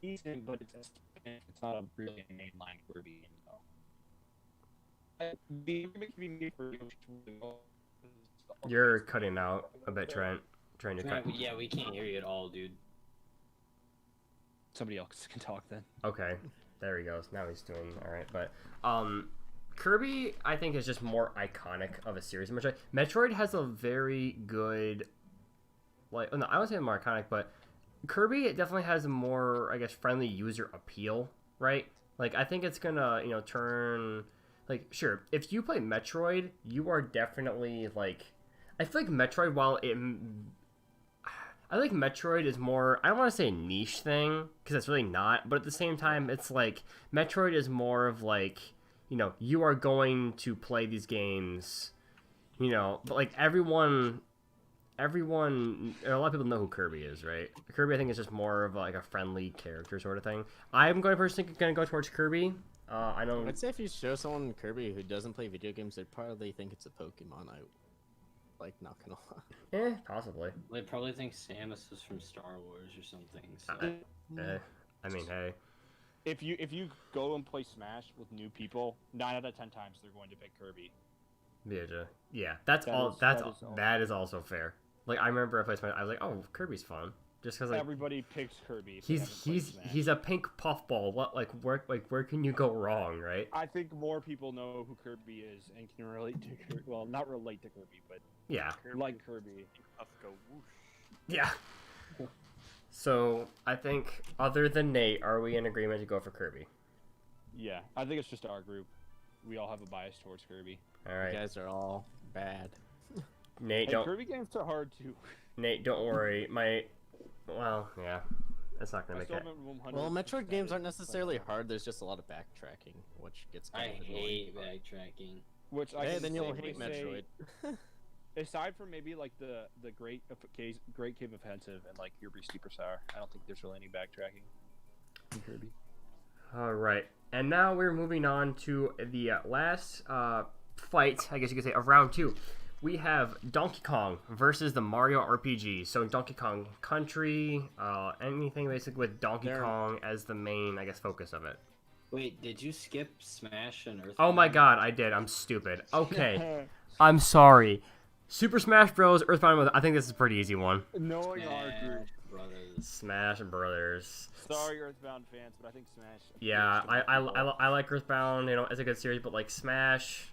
decent, but it's not a really a mainline Kirby game though. The remake can be made for Yoshi really well. You're cutting out a bit, Trent. Trying to cut. Yeah, we can't hear you at all, dude. Somebody else can talk then. Okay, there he goes. Now he's doing all right. But Kirby, I think, is just more iconic of a series. Metroid has a very good, like, no, I wouldn't say more iconic, but Kirby, it definitely has a more, I guess, friendly user appeal, right? Like, I think it's gonna, turn, like, sure, if you play Metroid, you are definitely, like, I feel like Metroid, I think Metroid is more, I don't want to say a niche thing, because it's really not, but at the same time, it's like, Metroid is more of like, you are going to play these games, but like everyone, a lot of people know who Kirby is, right? Kirby, I think, is just more of like a friendly character sort of thing. I'm personally going to go towards Kirby. I'd say if you show someone Kirby who doesn't play video games, they'd probably think it's a Pokemon. Not gonna lie. Possibly. They probably think Samus is from Star Wars or something. So. I mean, hey. If you go and play Smash with new people, 9 out of 10 times they're going to pick Kirby. Yeah, that is also fair. Like, I remember I played Smash, I was like, oh, Kirby's fun. Just because, like, everybody picks Kirby. If they haven't played Smash. he's a pink puffball. What, where can you go wrong, right? I think more people know who Kirby is and can relate to Kirby. Well, not relate to Kirby, but yeah, like Kirby. Go whoosh. Yeah. So I think, other than Nate, are we in agreement to go for Kirby? Yeah, I think it's just our group. We all have a bias towards Kirby. All right. You guys are all bad. Nate, Hey, don't. Kirby games are hard too. Nate, don't worry. Well, yeah, that's not gonna make that. Well, Metroid games aren't necessarily hard. There's just a lot of backtracking, which gets I kind of hate annoying. backtracking. Which I Hey, can then you'll safely hate say, Metroid. aside from maybe like the Great Cave Offensive and like Kirby Superstar, I don't think there's really any backtracking in Kirby. All right, and now we're moving on to the last fight, I guess you could say, of round 2. We have Donkey Kong versus the Mario RPG. So Donkey Kong Country, anything basically with Donkey Kong as the main, I guess, focus of it. Wait, did you skip Smash and Earthbound? Oh my god, I did. I'm stupid. Okay. I'm sorry. Super Smash Bros. Earthbound, I think this is a pretty easy one. Knowing our group. Brothers. Smash Brothers. Sorry, Earthbound fans, but I think Smash. Yeah, I like Earthbound, it's a good series, but like Smash,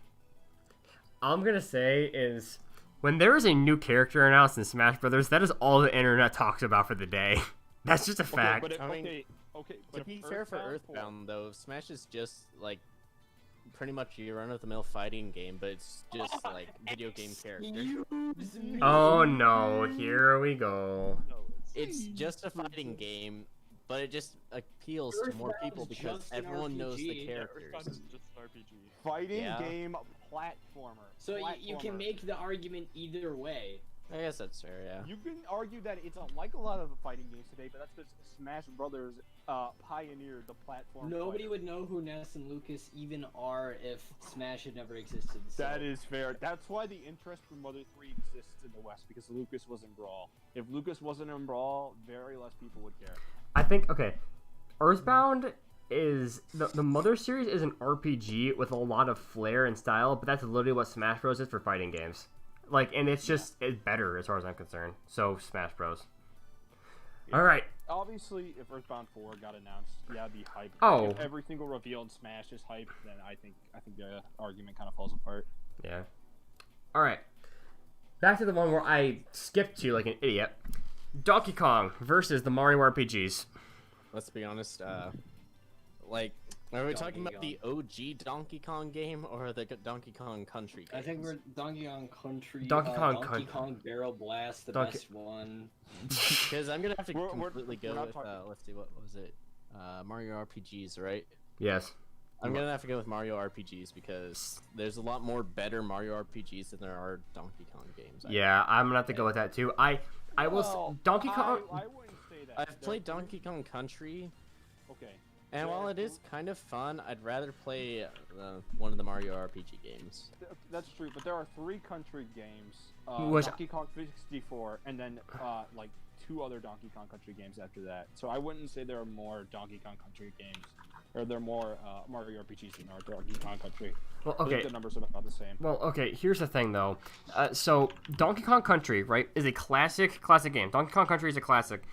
all I'm gonna say is, when there is a new character announced in Smash Brothers, that is all the internet talks about for the day. That's just a fact. Okay, I mean, okay. To be fair for Earthbound, though, Smash is just like pretty much your run-of-the-mill fighting game, but it's just like video game character. Oh no, here we go. It's just a fighting game, but it just appeals to more people because just an everyone knows the RPG. characters. Just an RPG. Fighting Yeah. game platformer. So you can make the argument either way. I guess that's fair, yeah. You can argue that it's unlike a lot of fighting games today, but that's because Smash Brothers pioneered the platform. Nobody fighter. would know who Ness and Lucas even are if Smash had never existed. So. That is fair. That's why the interest for Mother 3 exists in the West, because Lucas was in Brawl. If Lucas wasn't in Brawl, very less people would care. I think, okay, Earthbound is, the Mother series is an RPG with a lot of flair and style, but that's literally what Smash Bros. Is for fighting games. Like, and it's just, it's better as far as I'm concerned. So, Smash Bros. Yeah. Alright. Obviously, if Earthbound 4 got announced, yeah, it'd be hype. Oh. If every single reveal in Smash is hype, then I think the argument kind of falls apart. Yeah. Alright. Back to the one where I skipped to like an idiot. Donkey Kong versus the Mario RPGs. Let's be honest, like, are we talking Donkey about the OG Donkey Kong game or the Donkey Kong Country games? I think we're Donkey Kong Country. Donkey Donkey Kong Barrel Blast, the best one. Because I'm gonna have to We're completely not go with, talking- let's see, what was it? Mario RPGs, right? Yes. I'm gonna have to go with Mario RPGs because there's a lot more better Mario RPGs than there are Donkey Kong games. Yeah, I'm gonna have to go with that too. I will Donkey Kong. I wouldn't say that. I've played Donkey Kong Country, Okay. and while it is kind of fun, I'd rather play one of the Mario RPG games. That's true, but there are 3 country games. Which- Donkey Kong 364, and then like 2 other Donkey Kong Country games after that. So I wouldn't say there are more Donkey Kong Country games, or there are more Mario RPGs than there are Donkey Kong Country. Well, I think okay. the numbers are about the same. Well, okay. Here's the thing, though. So Donkey Kong Country, right, is a classic game. Donkey Kong Country is a classic,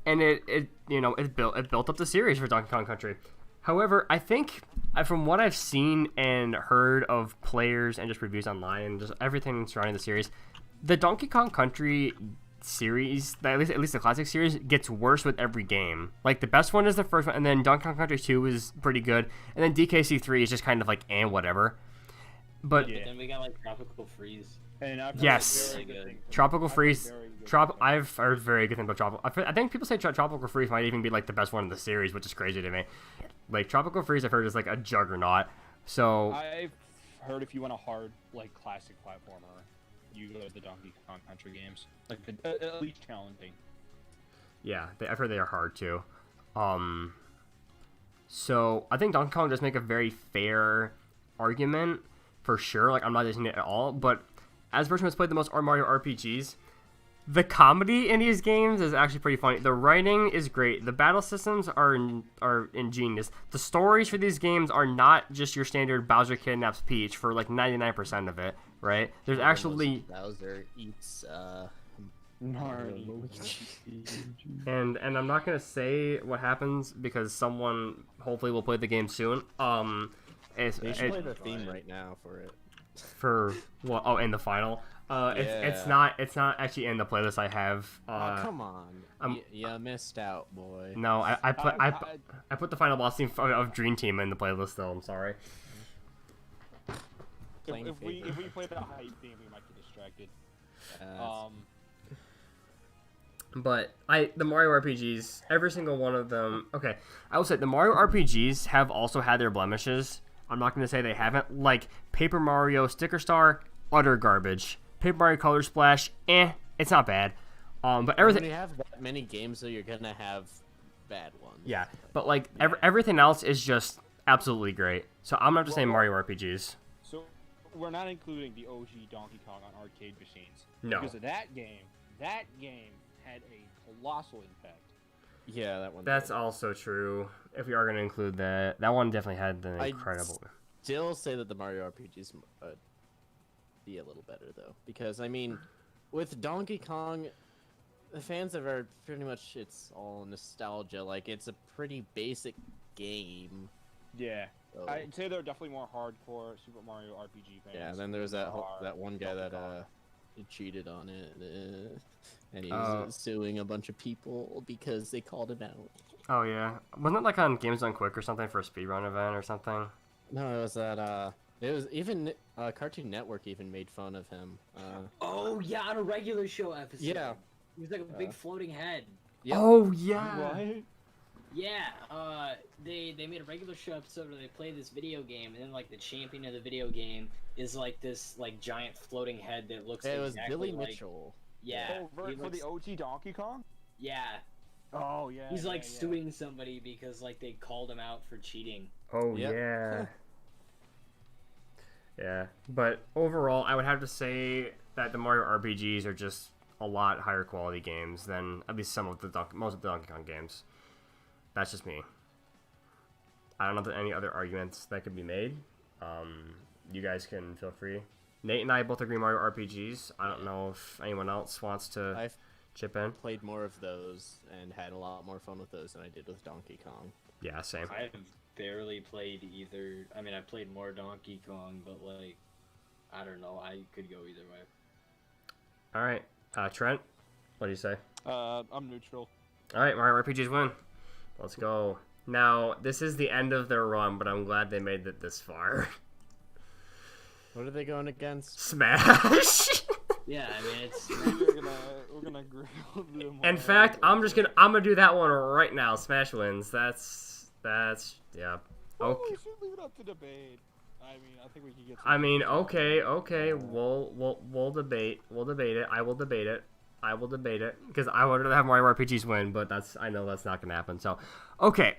and it built up the series for Donkey Kong Country. However, I think from what I've seen and heard of players and just reviews online and just everything surrounding the series, the Donkey Kong Country series, at least the classic series, gets worse with every game. Like, the best one is the first one, and then Donkey Kong Country 2 is pretty good, and then DKC 3 is just kind of like, whatever. But But then we got like Tropical Freeze. And I've heard Yes. very good things. Tropical Freeze, very good things. I've heard very good things about Tropical. I think people say Tropical Freeze might even be like the best one in the series, which is crazy to me. Like, Tropical Freeze, I've heard is like a juggernaut. So I've heard if you want a hard, like, classic platformer, you go to the Donkey Kong Country games. Like, at least challenging. yeah, I've heard they are hard too. So I think Donkey Kong does make a very fair argument for sure. Like, I'm not dissing it at all, but as a person who's played the most Mario RPGs, the comedy in these games is actually pretty funny. The writing is great. The battle systems are ingenious. The stories for these games are not just your standard Bowser kidnaps Peach for like 99% of it, right? There's actually Bowser eats and I'm not gonna say what happens because someone hopefully will play the game soon. They should play the theme right now for it. For what? Oh, in the final. It's not actually in the playlist I have. Oh, come on, you missed out, boy. No, I put the final boss theme of Dream Team in the playlist though. I'm sorry. If we play the hype theme, we might get distracted. But the Mario RPGs, every single one of them. Okay, I will say the Mario RPGs have also had their blemishes. I'm not going to say they haven't. Like Paper Mario Sticker Star, utter garbage. Paper Mario Color Splash, it's not bad. But everything. When you have that many games, though, you're gonna have bad ones. Yeah, but like everything else is just absolutely great. So I'm not just saying Mario RPGs. So we're not including the OG Donkey Kong on arcade machines. No. Because of that game had a colossal impact. Yeah, that one. That's also true. If we are going to include that one definitely had an incredible. Still say that the Mario RPGs be a little better though, because I mean, with Donkey Kong, the fans have heard pretty much it's all nostalgia. Like, it's a pretty basic game. Yeah. So, I'd say they're definitely more hardcore Super Mario RPG fans. yeah, and then there's that one guy that cheated on it, and he's suing a bunch of people because they called him out. Oh yeah, wasn't it like on Games Done Quick or something for a speedrun event or something? No, it was that. It was even Cartoon Network even made fun of him. Oh yeah, on a regular show episode. Yeah. He was like a big floating head. Yep. Oh yeah. What? Yeah, they made a regular show episode where they play this video game, and then like the champion of the video game is like this like giant floating head that looks. It was exactly Billy like, Mitchell. Yeah. Oh, he for looks- the OG Donkey Kong? Yeah. Oh yeah. He's like yeah. suing somebody because like they called him out for cheating. Oh Yep. yeah. Yeah, but overall, I would have to say that the Mario RPGs are just a lot higher quality games than at least most of the Donkey Kong games. That's just me. I don't know if there are any other arguments that could be made. You guys can feel free. Nate and I both agree Mario RPGs. I don't know if anyone else wants to I've chip in. played more of those and had a lot more fun with those than I did with Donkey Kong. Yeah, same. I have barely played either. I mean, I played more Donkey Kong, but like, I don't know. I could go either way. All right, Trent, what do you say? I'm neutral. All right, Mario RPGs win. Let's go. Now, this is the end of their run, but I'm glad they made it this far. What are they going against? Smash. Yeah, I mean, it's. we're gonna agree on them. In fact, I'm gonna do that one right now. Smash wins. That's yeah. Okay. We should leave it up to debate. I mean, I think we can get. I mean, okay. We'll debate. We'll debate it. I will debate it. Because I would rather have Mario RPGs win, but I know that's not gonna happen. So, okay.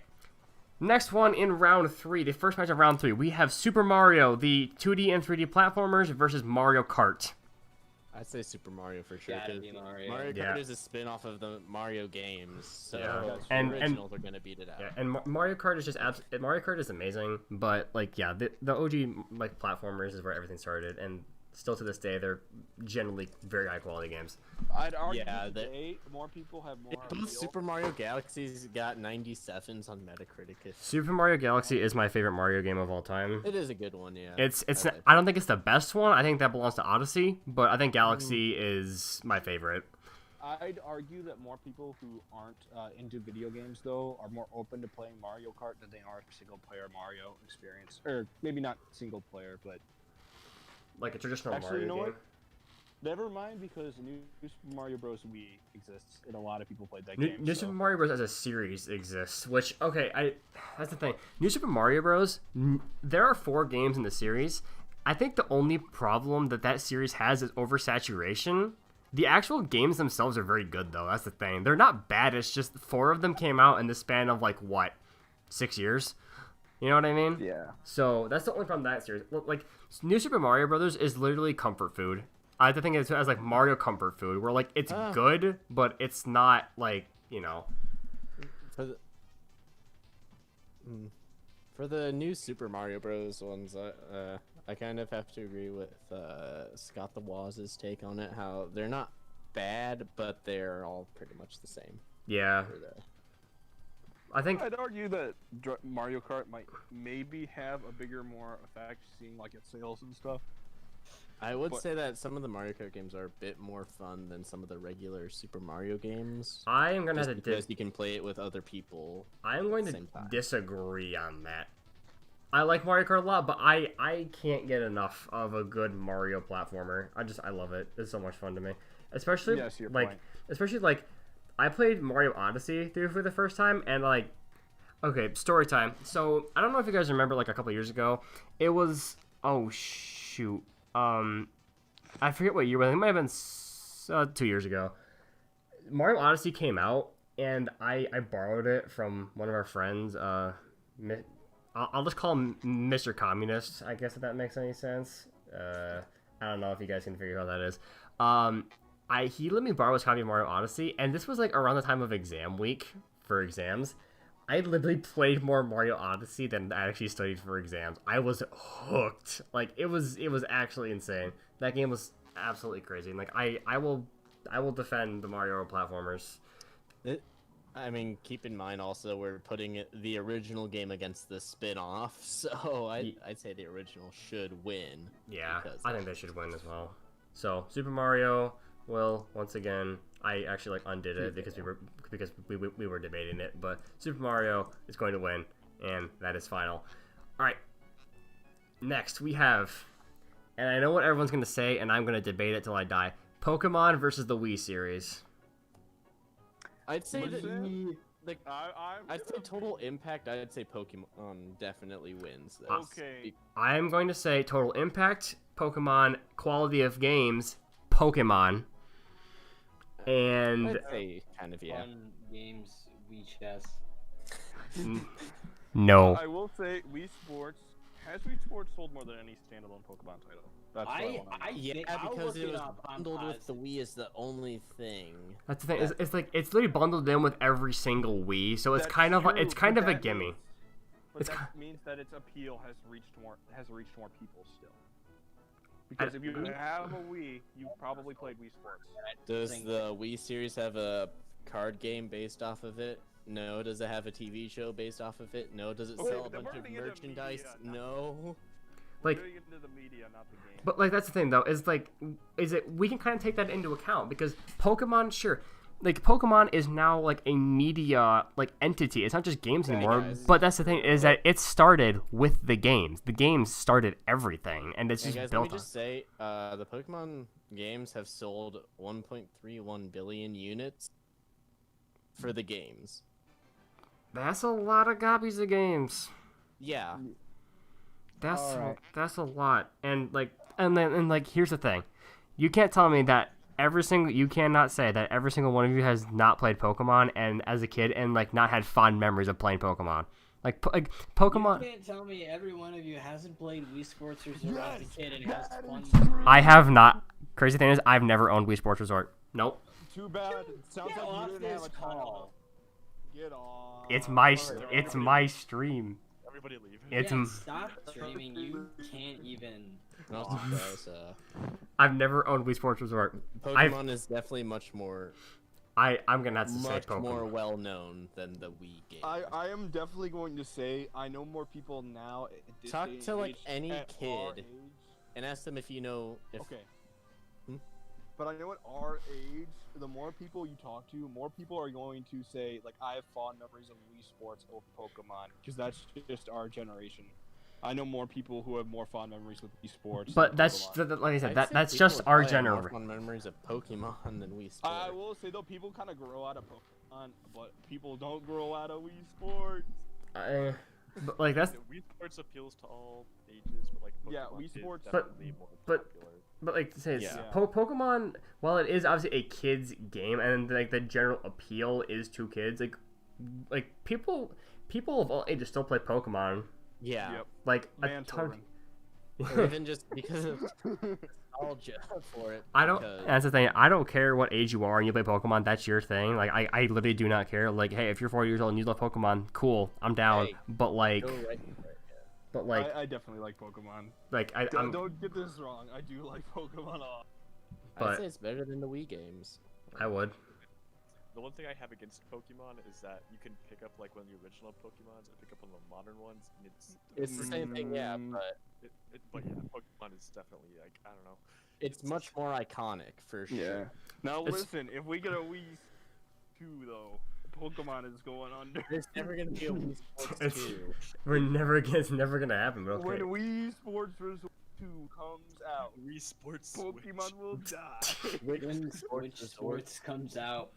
Next one in round 3, the first match of round 3, we have Super Mario, the 2D and 3D platformers versus Mario Kart. I'd say Super Mario for sure. Gotta be Mario. Mario Kart Yeah. is a spin-off of the Mario games, so Yeah. the And- originals are gonna beat it out. Yeah, and Mario Kart is just Mario Kart is amazing, but like the OG like platformers is where everything started, and still to this day they're generally very high quality games. I'd argue Yeah, today more people have more. Both appeal. Super Mario Galaxies got 97s on Metacritic. Super Mario Galaxy is my favorite Mario game of all time. It is a good one, yeah. It's Okay. I don't think it's the best one. I think that belongs to Odyssey, but I think Galaxy is my favorite. I'd argue that more people who aren't into video games, though, are more open to playing Mario Kart than they are single-player Mario experience. Or maybe not single-player, but... Like a traditional Actually, you know Mario game. what? Never mind, because New Super Mario Bros. Wii exists, and a lot of people played that New game. Super Mario Bros. As a series exists, which that's the thing. New Super Mario Bros. There are 4 games in the series. I think the only problem that series has is oversaturation. The actual games themselves are very good, though. That's the thing. They're not bad. It's just 4 of them came out in the span of 6 years. You know what I mean? Yeah. So that's the only problem with that series. Like New Super Mario Brothers is literally comfort food. I have to think of it as like Mario comfort food, where it's good, but it's not For the new Super Mario Bros. Ones, I kind of have to agree with Scott the Waz's take on it. How they're not bad, but they're all pretty much the same. Yeah. I think I'd argue that Mario Kart might maybe have a bigger, more effect, seeing its sales and stuff. I would But- say that some of the Mario Kart games are a bit more fun than some of the regular Super Mario games. I am gonna Just have to because you can play it with other people. I am going to same time. disagree on that. I like Mario Kart a lot, but I can't get enough of a good Mario platformer. I love it. It's so much fun to me, especially Yes, your point. especially I played Mario Odyssey through for the first time, and okay, story time. So I don't know if you guys remember, a couple years ago, it was I forget what year, but I think it might have been 2 years ago. Mario Odyssey came out, and I borrowed it from one of our friends. I'll just call him Mr. Communist, I guess, if that makes any sense. I don't know if you guys can figure out how that is. He let me borrow his copy of Mario Odyssey, and this was around the time of exam week for exams. I literally played more Mario Odyssey than I actually studied for exams. I was hooked. It was actually insane. That game was absolutely crazy. And I will defend the Mario platformers. I mean, keep in mind also we're putting the original game against the spin-off, so I'd say the original should win. Yeah, because I think they should win as well. So Super Mario will once again. I actually undid it because we were debating it, but Super Mario is going to win, and that is final. All right. Next we have, and I know what everyone's going to say, and I'm going to debate it till I die. Pokemon versus the Wii series. I'd say What's that that? I'd say total impact. I'd say Pokemon definitely wins this. Okay. I am going to say total impact, Pokemon, quality of games, Pokemon. And I'd say kind of Fun games, Wii chess. no. I will say Wii Sports has Wii Sports sold more than any standalone Pokemon title. That's what I want to know. Yeah, I'll because look it was up on bundled with the Odyssey. Wii is the only thing. That's the thing. It's it's literally bundled in with every single Wii, so it's That's kind of true, it's kind but of a that gimme. means- But It's that means that its appeal has reached more people still. Because if you have a Wii, you probably played Wii Sports. Does the Wii series have a card game based off of it? No. Does it have a TV show based off of it? No. Does it Okay, sell a then bunch we're of getting into merchandise? media, No. We're Like- getting into the media, not the game. But that's the thing though, we can kind of take that into account because Pokemon, sure, Pokemon is now a media entity. It's not just games anymore. guys. But that's the thing is that it started with the games. The games started everything, and it's Hey just guys, let built me just say, the Pokemon games have sold 1.31 billion units for the games. on. That's a lot of copies of games. Yeah. That's a lot. And like here's the thing. You can't tell me that you cannot say that every single one of you has not played Pokemon and as a kid and like not had fond memories of playing Pokemon. Like Pokemon. You can't tell me every one of you hasn't played Wii Sports Resort as a kid and has fun. I have not. Crazy thing is, I've never owned Wii Sports Resort. Nope. Too bad. It sounds Get like off you didn't have this a call. Get off. It's Alright, my stream. Everybody leave. It's Yeah, stop streaming. You can't even. Also, guys, I've never owned Wii Sports Resort. Pokemon is definitely much more I'm gonna have to say much Pokemon. more well known than the Wii game. I am definitely going to say I know more people now. At this Talk day to and like age any at our kid age. and ask them if you know if Okay. Hmm? But I know at our age, the more people you talk to, more people are going to say, like, I have fond memories of Wii Sports over Pokemon, because that's just our generation. I know more people who have more fond memories with Wii Sports. But than that's Pokemon. like I said. I'd say That's people just would our probably have more generation. fond memories of Pokemon than Wii Sports. I will say, though, people kind of grow out of Pokemon, but people don't grow out of Wii Sports. But like that's Wii Sports appeals to all ages, but like Pokemon Yeah, Wii is Sports- definitely more but- popular. But like to say, Yeah. Pokemon, while it is obviously a kids game, and like the general appeal is to kids, like people of all ages still play Pokemon. Yeah. Yep. Like a Man, ton. Or even just because of nostalgia for it. I don't. because- That's the thing. I don't care what age you are and you play Pokemon. That's your thing. Like I literally do not care. Like, hey, if you're 4 years old and you love Pokemon, cool. I'm down. Hey, but like, Go right for it, yeah. but like, I definitely like Pokemon. I'm. Don't get this wrong. I do like Pokemon a lot. But- I'd say it's better than the Wii games. I would. The one thing I have against Pokemon is that you can pick up like one of the original Pokemons and pick up one of the modern ones, and It's the same thing, yeah, Mm. but but yeah, Pokemon is definitely like I don't know. it's much more iconic for sure. Now It's- listen, if we get a Wii 2 though, Pokemon is going under. There's never gonna be a Wii Sports It's- 2. It's never gonna happen. But okay. When Wii Sports Resort 2 comes out, Wii Sports Pokemon Switch. will die. When Sports Switch Sports comes out,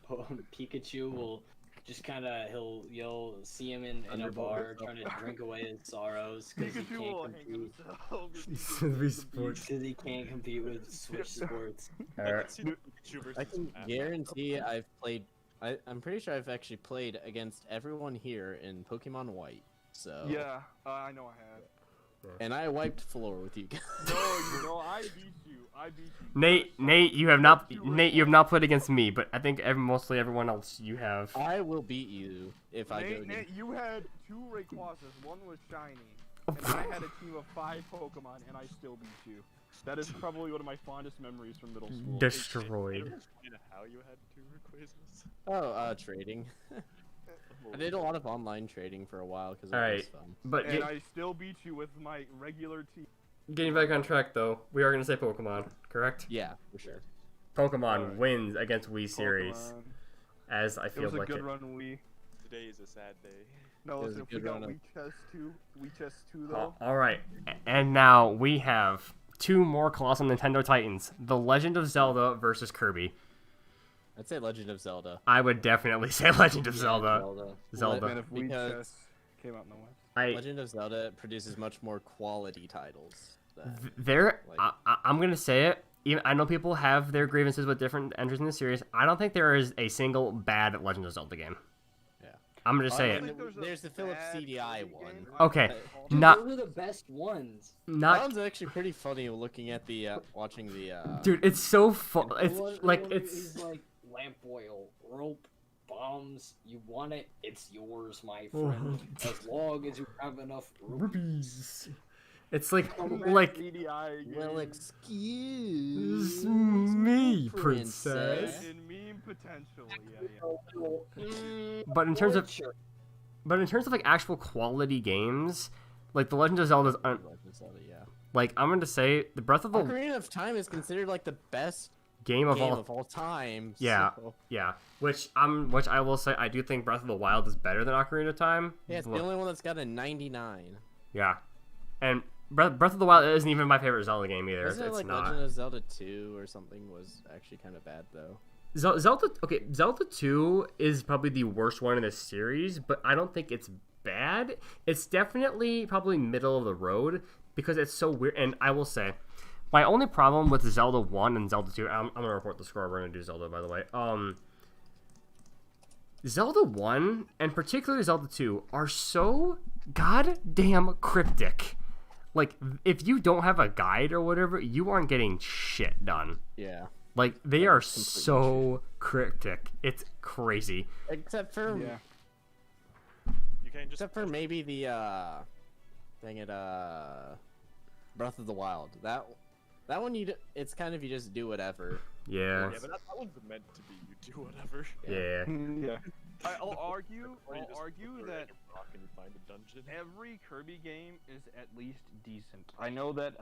Pikachu will just kind of you'll see him in a Thunderbolt bar himself. trying to drink away his sorrows because he Pikachu will can't hang compete. himself. if he Wii gets the Sports. beat. Because he can't compete with Switch Sports. I Alright. can see the Pikachu versus I can Smash. guarantee I've played. I'm pretty sure I've actually played against everyone here in Pokemon White. So Yeah, I know I have. and I wiped floor with you guys. No, I beat you. Nate, you have not played against me, but I think mostly everyone else you have. I will beat you if I go. Nate, against- you had 2 Rayquazas, one was shiny, and I had a team of 5 Pokemon, and I still beat you. That is probably one of my fondest memories from middle school. Destroyed. You know how you had 2 Rayquazas? Oh, trading. I did a lot of online trading for a while because it was Alright. fun. But And I still beat you with my regular team. getting back on track though, we are gonna say Pokemon, correct? Yeah, for sure. Pokemon Alright. wins against Wii series, Pokemon. as I It feel was a like good it. run, Wii. Today is a sad day. No, It was listen, a if we good got run of- Wii Chess 2 though. All right, and now we have 2 more colossal Nintendo Titans: The Legend of Zelda versus Kirby. I'd say Legend of Zelda. I would definitely say Legend of Zelda. Zelda. Man, if Wii Because- Chess came out in the West. Legend of Zelda produces much more quality titles. I'm gonna say it. Even I know people have their grievances with different entries in the series. I don't think there is a single bad Legend of Zelda game. Yeah. I'm gonna say I it. think there's a There's the Philips bad CDI Kirby one. game. Okay, Dude, Not- those are the best ones. That not one's actually pretty funny looking at the watching the. dude. It's so fun. The It's one- like the one it's. is like lamp oil, rope, bombs. You want it, it's yours, my friend. As long as you have enough rupees. It's like CDI game. Well, excuse me, princess. princess. In meme potential, yeah. But in terms of Torture. like actual quality games, like The Legend of Zelda's Legend of Zelda, yeah. like I'm gonna say the Breath of the Ocarina of Time is considered like the best game of game all. of all time. Yeah. so- Yeah, which I will say I do think Breath of the Wild is better than Ocarina of Time. Yeah, it's the only one that's got a 99. Yeah, and Breath of the Wild isn't even my favorite Zelda game either. Wasn't it It's like not. Legend of Zelda 2 or something was actually kind of bad though? Zelda 2 is probably the worst one in this series, but I don't think it's bad. It's definitely probably middle of the road because it's so weird. And I will say, my only problem with Zelda 1 and Zelda 2, I'm going to report the score. We're going to do Zelda, by the way. Zelda 1 and particularly Zelda 2 are so goddamn cryptic. Like, if you don't have a guide or whatever, you aren't getting shit done. Yeah. Like, they are so cryptic. It's crazy. Except for Yeah. You can't just except for maybe the Breath of the Wild. That one it's kind of you just do whatever. Yeah. Yeah, but that one's meant to be you do whatever. Yeah. Yeah. I'll argue Or you just argue go that around a rock and you find a dungeon. every Kirby game is at least decent. I know that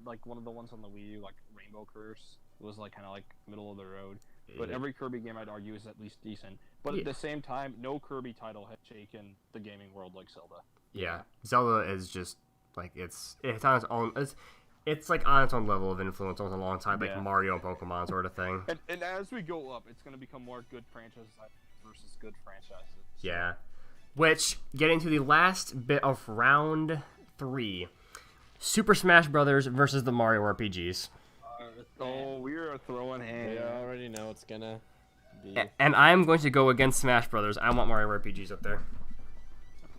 like one of the ones on the Wii U, like Rainbow Curse, was like kind of like middle of the road. But every Kirby game I'd argue is at least decent. But Yeah. at the same time, no Kirby title has shaken the gaming world like Zelda. Yeah. Zelda is just like it's on its own. It's like on its own level of influence on a long time, like Yeah. Mario and Pokemon sort of thing. And as we go up, it's going to become more good franchises versus good franchises. Yeah. Which, getting to the last bit of round 3, Super Smash Brothers versus the Mario RPGs. Oh, we are throwing hands. I already know it's gonna be. And I'm going to go against Smash Brothers. I want Mario RPGs up there.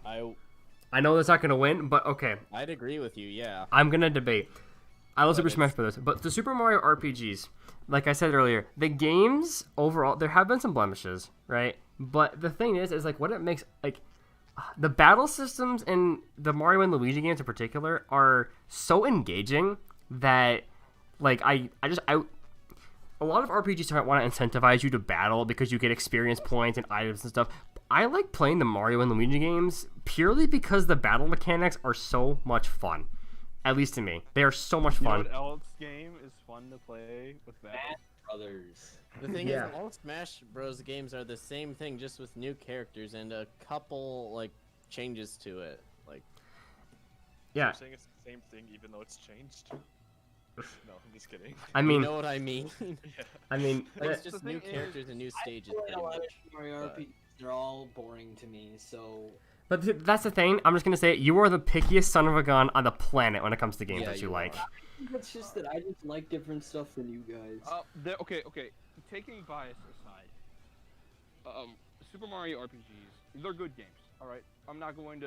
I know that's not going to win, but okay. I'd agree with you. Yeah. I'm going to debate. I love But Super Smash Brothers, but the Super Mario RPGs, like I said earlier, the games overall, there have been some blemishes, right? But the thing is like what it makes, like, the battle systems in the Mario and Luigi games in particular are so engaging that, like, a lot of RPGs don't want to incentivize you to battle because you get experience points and items and stuff. I like playing the Mario and Luigi games purely because the battle mechanics are so much fun. At least to me. They are so much You know fun. what else game is fun to play with that? Smash Brothers. The thing Yeah. is, all Smash Bros. Games are the same thing, just with new characters and a couple like changes to it. Like, Yeah, You're saying it's the same thing even though it's changed? No, I'm just kidding. I you mean, know what I mean? It's the just thing new is, characters and new stages. I played a pretty lot of much. Mario but- RPGs. They're all boring to me, so but that's the thing. I'm just gonna say it. You are the pickiest son of a gun on the planet when it comes to games Yeah, that you you like. it's just that I just like different stuff than you guys. Okay. Taking bias aside, Super Mario RPGs, they're good games. All right, I'm not going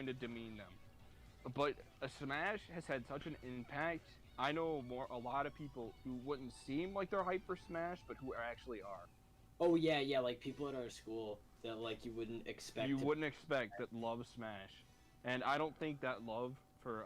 to demean them, but Smash has had such an impact. I know a lot of people who wouldn't seem like they're hyped for Smash, but who actually are. Oh yeah, like people at our school that like you wouldn't expect. You to- wouldn't expect that love Smash, and I don't think that love for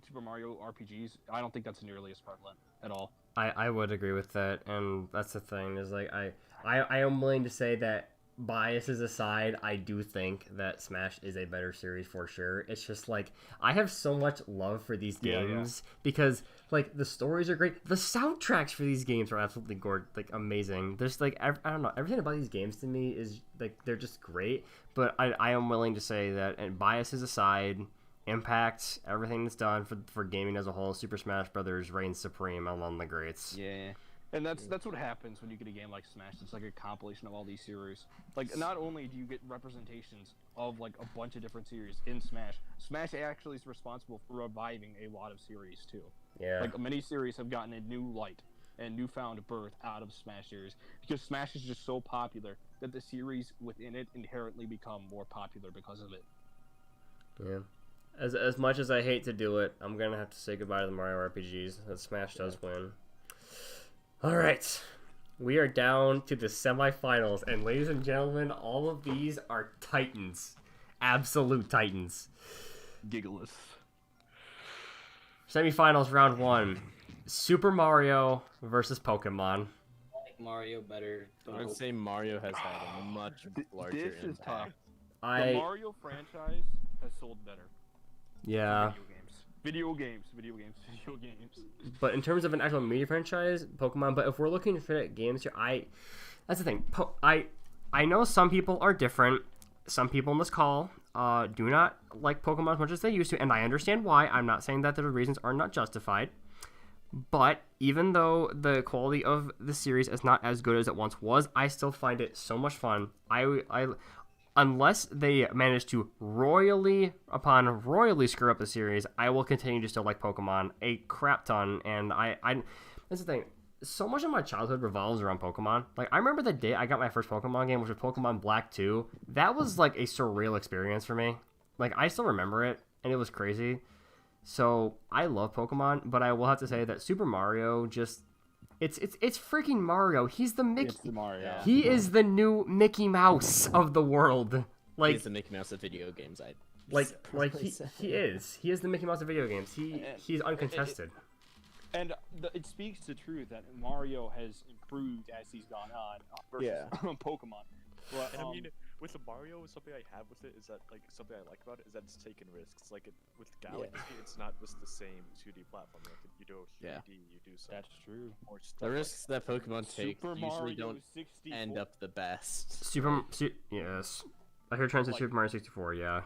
Super Mario RPGs, I don't think that's nearly as prevalent at all. I would agree with that, and that's the thing is like I am willing to say that biases aside, I do think that Smash is a better series for sure. It's just like I have so much love for these Yeah, yeah. games because like the stories are great. The soundtracks for these games are absolutely like amazing. There's like I don't know, everything about these games to me is like they're just great. But I am willing to say that, and biases aside, impact, everything that's done for gaming as a whole, Super Smash Brothers reigns supreme among the greats. Yeah. And that's what happens when you get a game like Smash. It's like a compilation of all these series. Like, not only do you get representations of like a bunch of different series in Smash, Smash actually is responsible for reviving a lot of series too. Yeah. Like many series have gotten a new light and newfound birth out of Smash series because Smash is just so popular that the series within it inherently become more popular because of it. Yeah. As much as I hate to do it, I'm gonna have to say goodbye to the Mario RPGs. That Smash does win. All right, we are down to the semifinals, and ladies and gentlemen, all of these are titans, absolute titans. Gigaless. Semifinals, round 1, Super Mario versus Pokemon. I like Mario better. I would say Mario has had a much larger This is tough. impact. The I Mario franchise has sold better. yeah, Video games. but in terms of an actual media franchise, Pokemon. But if we're looking for games here, that's the thing. I know some people are different. Some people in this call do not like Pokemon as much as they used to, and I understand why. I'm not saying that their reasons are not justified. But even though the quality of the series is not as good as it once was, I still find it so much fun. unless they manage to royally screw up the series, I will continue to still like Pokemon a crap ton. And I that's the thing. So much of my childhood revolves around Pokemon. Like, I remember the day I got my first Pokemon game, which was Pokemon Black 2. That was, like, a surreal experience for me. Like, I still remember it, and it was crazy. So, I love Pokemon, but I will have to say that Super Mario just... It's freaking Mario. He's the Mickey... It's the Mario. He is the new Mickey Mouse of the world. Like, He's the Mickey Mouse of video games. he is. He is the Mickey Mouse of video games. He's uncontested. And it speaks the truth that Mario has improved as he's gone on versus Pokemon. But, And I mean, with the Mario, something I have with it is that, like, something I like about it is that it's taking risks. Like, with Galaxy, it's not just the same 2D platform. Like, you do 3D, you do some that's true. more stuff. The risks that Pokemon take Super usually Mario don't 64. end up the best. Yes. I hear trying to say Super Mario 64, yeah.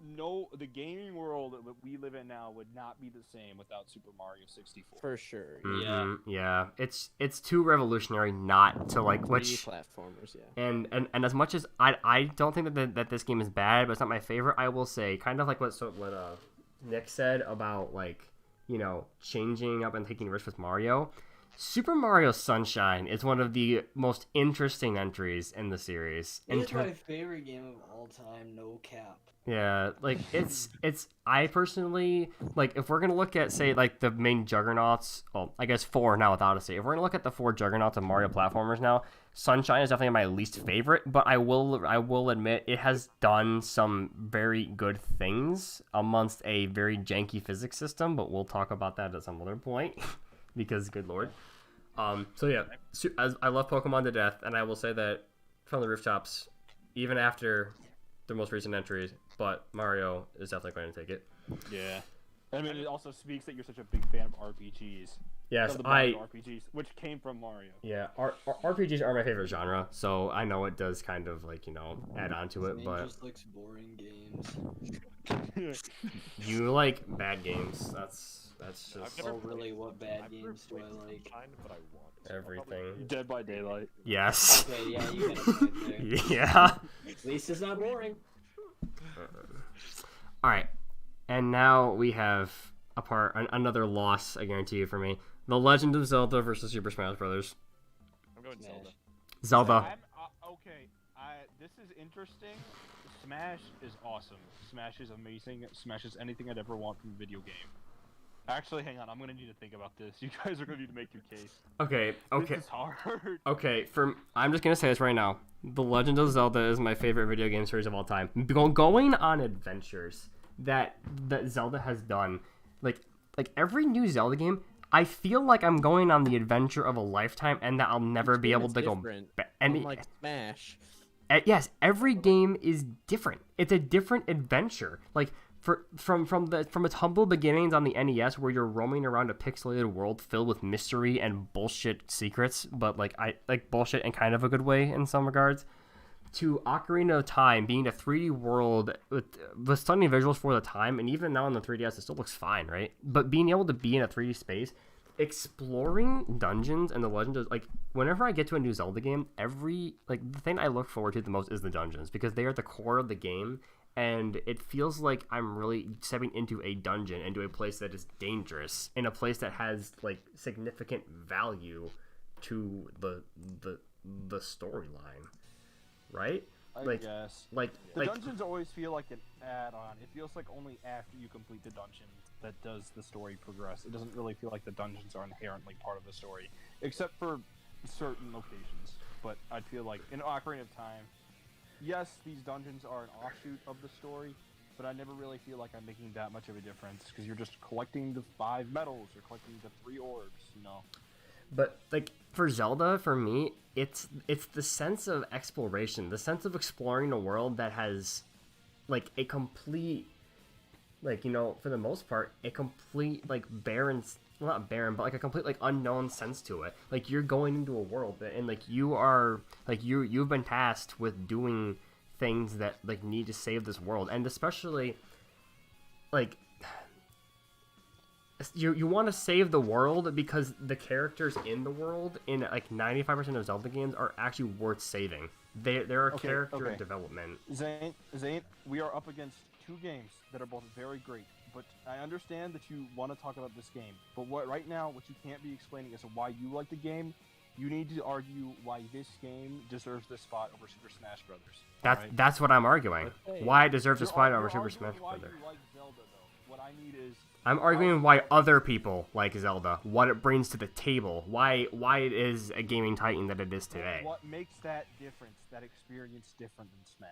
No, the gaming world that we live in now would not be the same without Super Mario 64. For sure. Mhm, yeah. It's too revolutionary not to like 3D platformers, and as much as I don't think that this game is bad, but it's not my favorite. I will say kind of like what Nick said about, like, you know, changing up and taking risks with Mario. Super Mario Sunshine is one of the most interesting entries in the series. It's my favorite game of all time, no cap. Yeah, like it's I personally, like, if we're gonna look at, say, like, the main juggernauts, well, I guess 4 now with Odyssey. If we're gonna look at the 4 juggernauts of Mario platformers now, Sunshine is definitely my least favorite, but I will admit it has done some very good things amongst a very janky physics system, but we'll talk about that at some other point because good lord. So yeah, I love Pokemon to death, and I will say that from the rooftops, even after the most recent entries, but Mario is definitely going to take it. Yeah. I mean, it also speaks that you're such a big fan of RPGs. Yes, of the Mario RPGs, which came from Mario. Yeah, RPGs are my favorite genre, so I know it does kind of, like, you know, add on to it, but just likes boring games. you like bad games. That's just Really, what bad games do I like? But I want everything. Dead by Daylight. Yes. Okay, yeah, you got a point there. Yeah. At least it's not boring. All right, and now we have another loss, I guarantee you, for me. The Legend of Zelda versus Super Smash Brothers. I'm going Zelda. Zelda. Okay, this is interesting. Smash is awesome. Smash is amazing. Smash is anything I'd ever want from a video game. Actually, hang on. I'm gonna need to think about this. You guys are gonna need to make your case. Okay. This is hard. Okay, I'm just gonna say this right now. The Legend of Zelda is my favorite video game series of all time. Going on adventures that Zelda has done, like every new Zelda game, I feel like I'm going on the adventure of a lifetime, and that I'll never be able to go back. And like Smash. Yes, every game is different. It's a different adventure. Like, from its humble beginnings on the NES, where you're roaming around a pixelated world filled with mystery and bullshit secrets, but like bullshit in kind of a good way in some regards, to Ocarina of Time being a 3D world with stunning visuals for the time, and even now on the 3DS it still looks fine, right? But being able to be in a 3D space, exploring dungeons and the Legend of, like, whenever I get to a new Zelda game, the thing I look forward to the most is the dungeons, because they are the core of the game. And it feels like I'm really stepping into a dungeon, into a place that is dangerous, in a place that has, like, significant value to the storyline, right? I guess. The dungeons always feel like an add-on. It feels like only after you complete the dungeon that does the story progress. It doesn't really feel like the dungeons are inherently part of the story, except for certain locations. But I feel like in Ocarina of Time, yes, these dungeons are an offshoot of the story, but I never really feel like I'm making that much of a difference, because you're just collecting the 5 medals or collecting the 3 orbs, you know. But, like, for Zelda, for me, it's the sense of exploration, the sense of exploring a world that has, like, a complete, like, you know, for the most part, a complete, like, barren, well, not barren, but, like, a complete, like, unknown sense to it. Like, you're going into a world that, and, like, you've been tasked with doing things that, like, need to save this world. And especially you want to save the world because the characters in the world in like 95% of Zelda games are actually worth saving. There are character development. Zane, we are up against two games that are both very great. But I understand that you want to talk about this game. But right now, what you can't be explaining is why you like the game. You need to argue why this game deserves this spot over Super Smash Brothers. That's what I'm arguing. Why it deserves a spot over Super Smash Why Brothers. you like Zelda, though. What I need is. I'm arguing why other people like Zelda, what it brings to the table, why it is a gaming titan that it is today. What makes that difference, that experience different than Smash?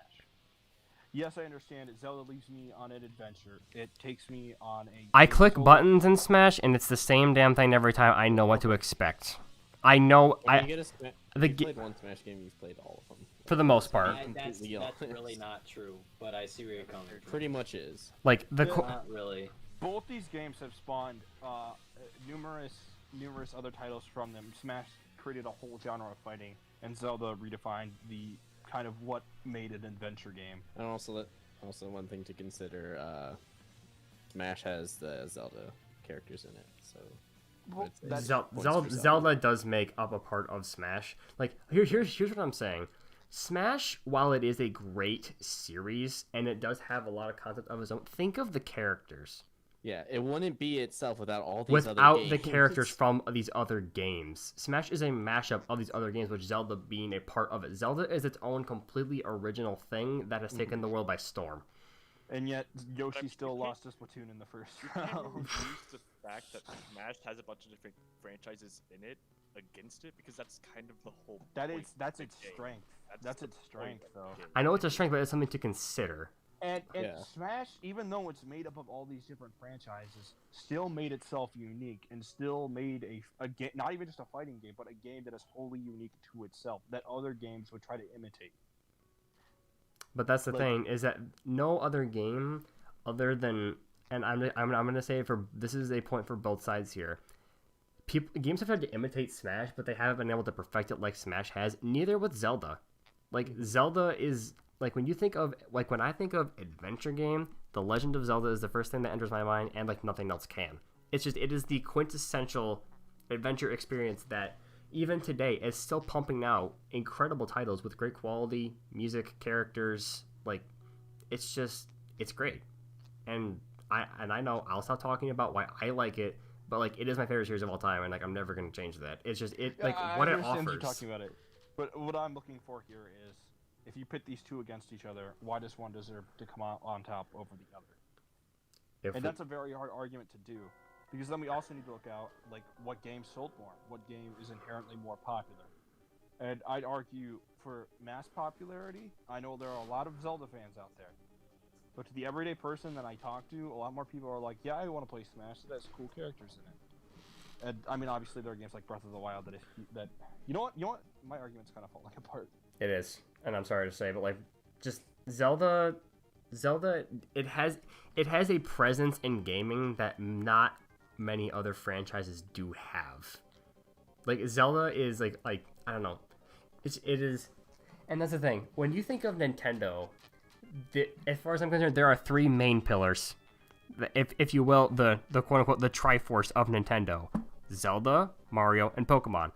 Yes, I understand it. Zelda leaves me on an adventure. It takes me on a... I click buttons in Smash, and it's the same damn thing every time. I know what to expect. I know... You played one Smash game, you've played all of them. For the most part. That's really not true, but I see where you're coming from. Pretty much is. Like, Not really. Both these games have spawned numerous other titles from them. Smash created a whole genre of fighting, and Zelda redefined the kind of what made an adventure game. And also one thing to consider, Smash has the Zelda characters in it, so... Zelda does make up a part of Smash. Like, here's what I'm saying. Smash, while it is a great series, and it does have a lot of content of its own, think of the characters. Yeah, it wouldn't be itself without all these other Without games. the characters from these other games. Smash is a mashup of these other games, with Zelda being a part of it. Zelda is its own completely original thing that has taken the world by storm. And yet, Yoshi still lost to Splatoon in the first round. Use the fact that Smash has a bunch of different franchises in it against it, because that's kind of the whole point. That's its strength. That's its strength, though. I know it's a strength, but it's something to consider. And Smash, even though it's made up of all these different franchises, still made itself unique and still made a game, not even just a fighting game, but a game that is wholly unique to itself that other games would try to imitate. But that's the thing, is that no other game other than, and I'm gonna say this is a point for both sides here. Games have tried to imitate Smash, but they haven't been able to perfect it like Smash has. Neither with Zelda. Like, Zelda is... Like, when I think of adventure game, The Legend of Zelda is the first thing that enters my mind, and, like, nothing else can. It is the quintessential adventure experience that, even today, is still pumping out incredible titles with great quality, music, characters. Like, it's great. And I know I'll stop talking about why I like it, but, like, it is my favorite series of all time, and, like, I'm never going to change that. It's just, what it offers. You're talking about it. But what I'm looking for here is, if you pit these two against each other, why does one deserve to come out on top over the other? That's a very hard argument to do, because then we also need to look out, like, what game sold more, what game is inherently more popular. And I'd argue for mass popularity, I know there are a lot of Zelda fans out there, but to the everyday person that I talk to, a lot more people are like, yeah, I want to play Smash, that has cool characters in it. And I mean, obviously there are games like Breath of the Wild that you know what, my argument's kind of falling apart. It is, and I'm sorry to say, but, like, just Zelda, it has a presence in gaming that not many other franchises do have. Like, Zelda is like I don't know, it is, and that's the thing. When you think of Nintendo, as far as I'm concerned, there are three main pillars, if you will, the quote unquote the Triforce of Nintendo: Zelda, Mario, and Pokemon.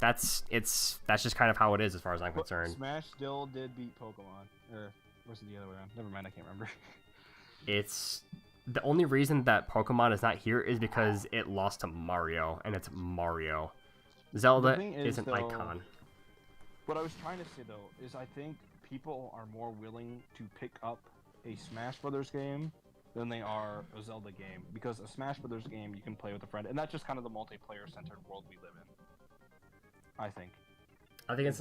That's just kind of how it is as far as I'm concerned. Smash still did beat Pokemon, or was it the other way around? Never mind, I can't remember. It's the only reason that Pokemon is not here is because it lost to Mario, and it's Mario. Zelda is an icon. What I was trying to say though is I think people are more willing to pick up a Smash Brothers game than they are a Zelda game, because a Smash Brothers game you can play with a friend, and that's just kind of the multiplayer-centered world we live in. I think it's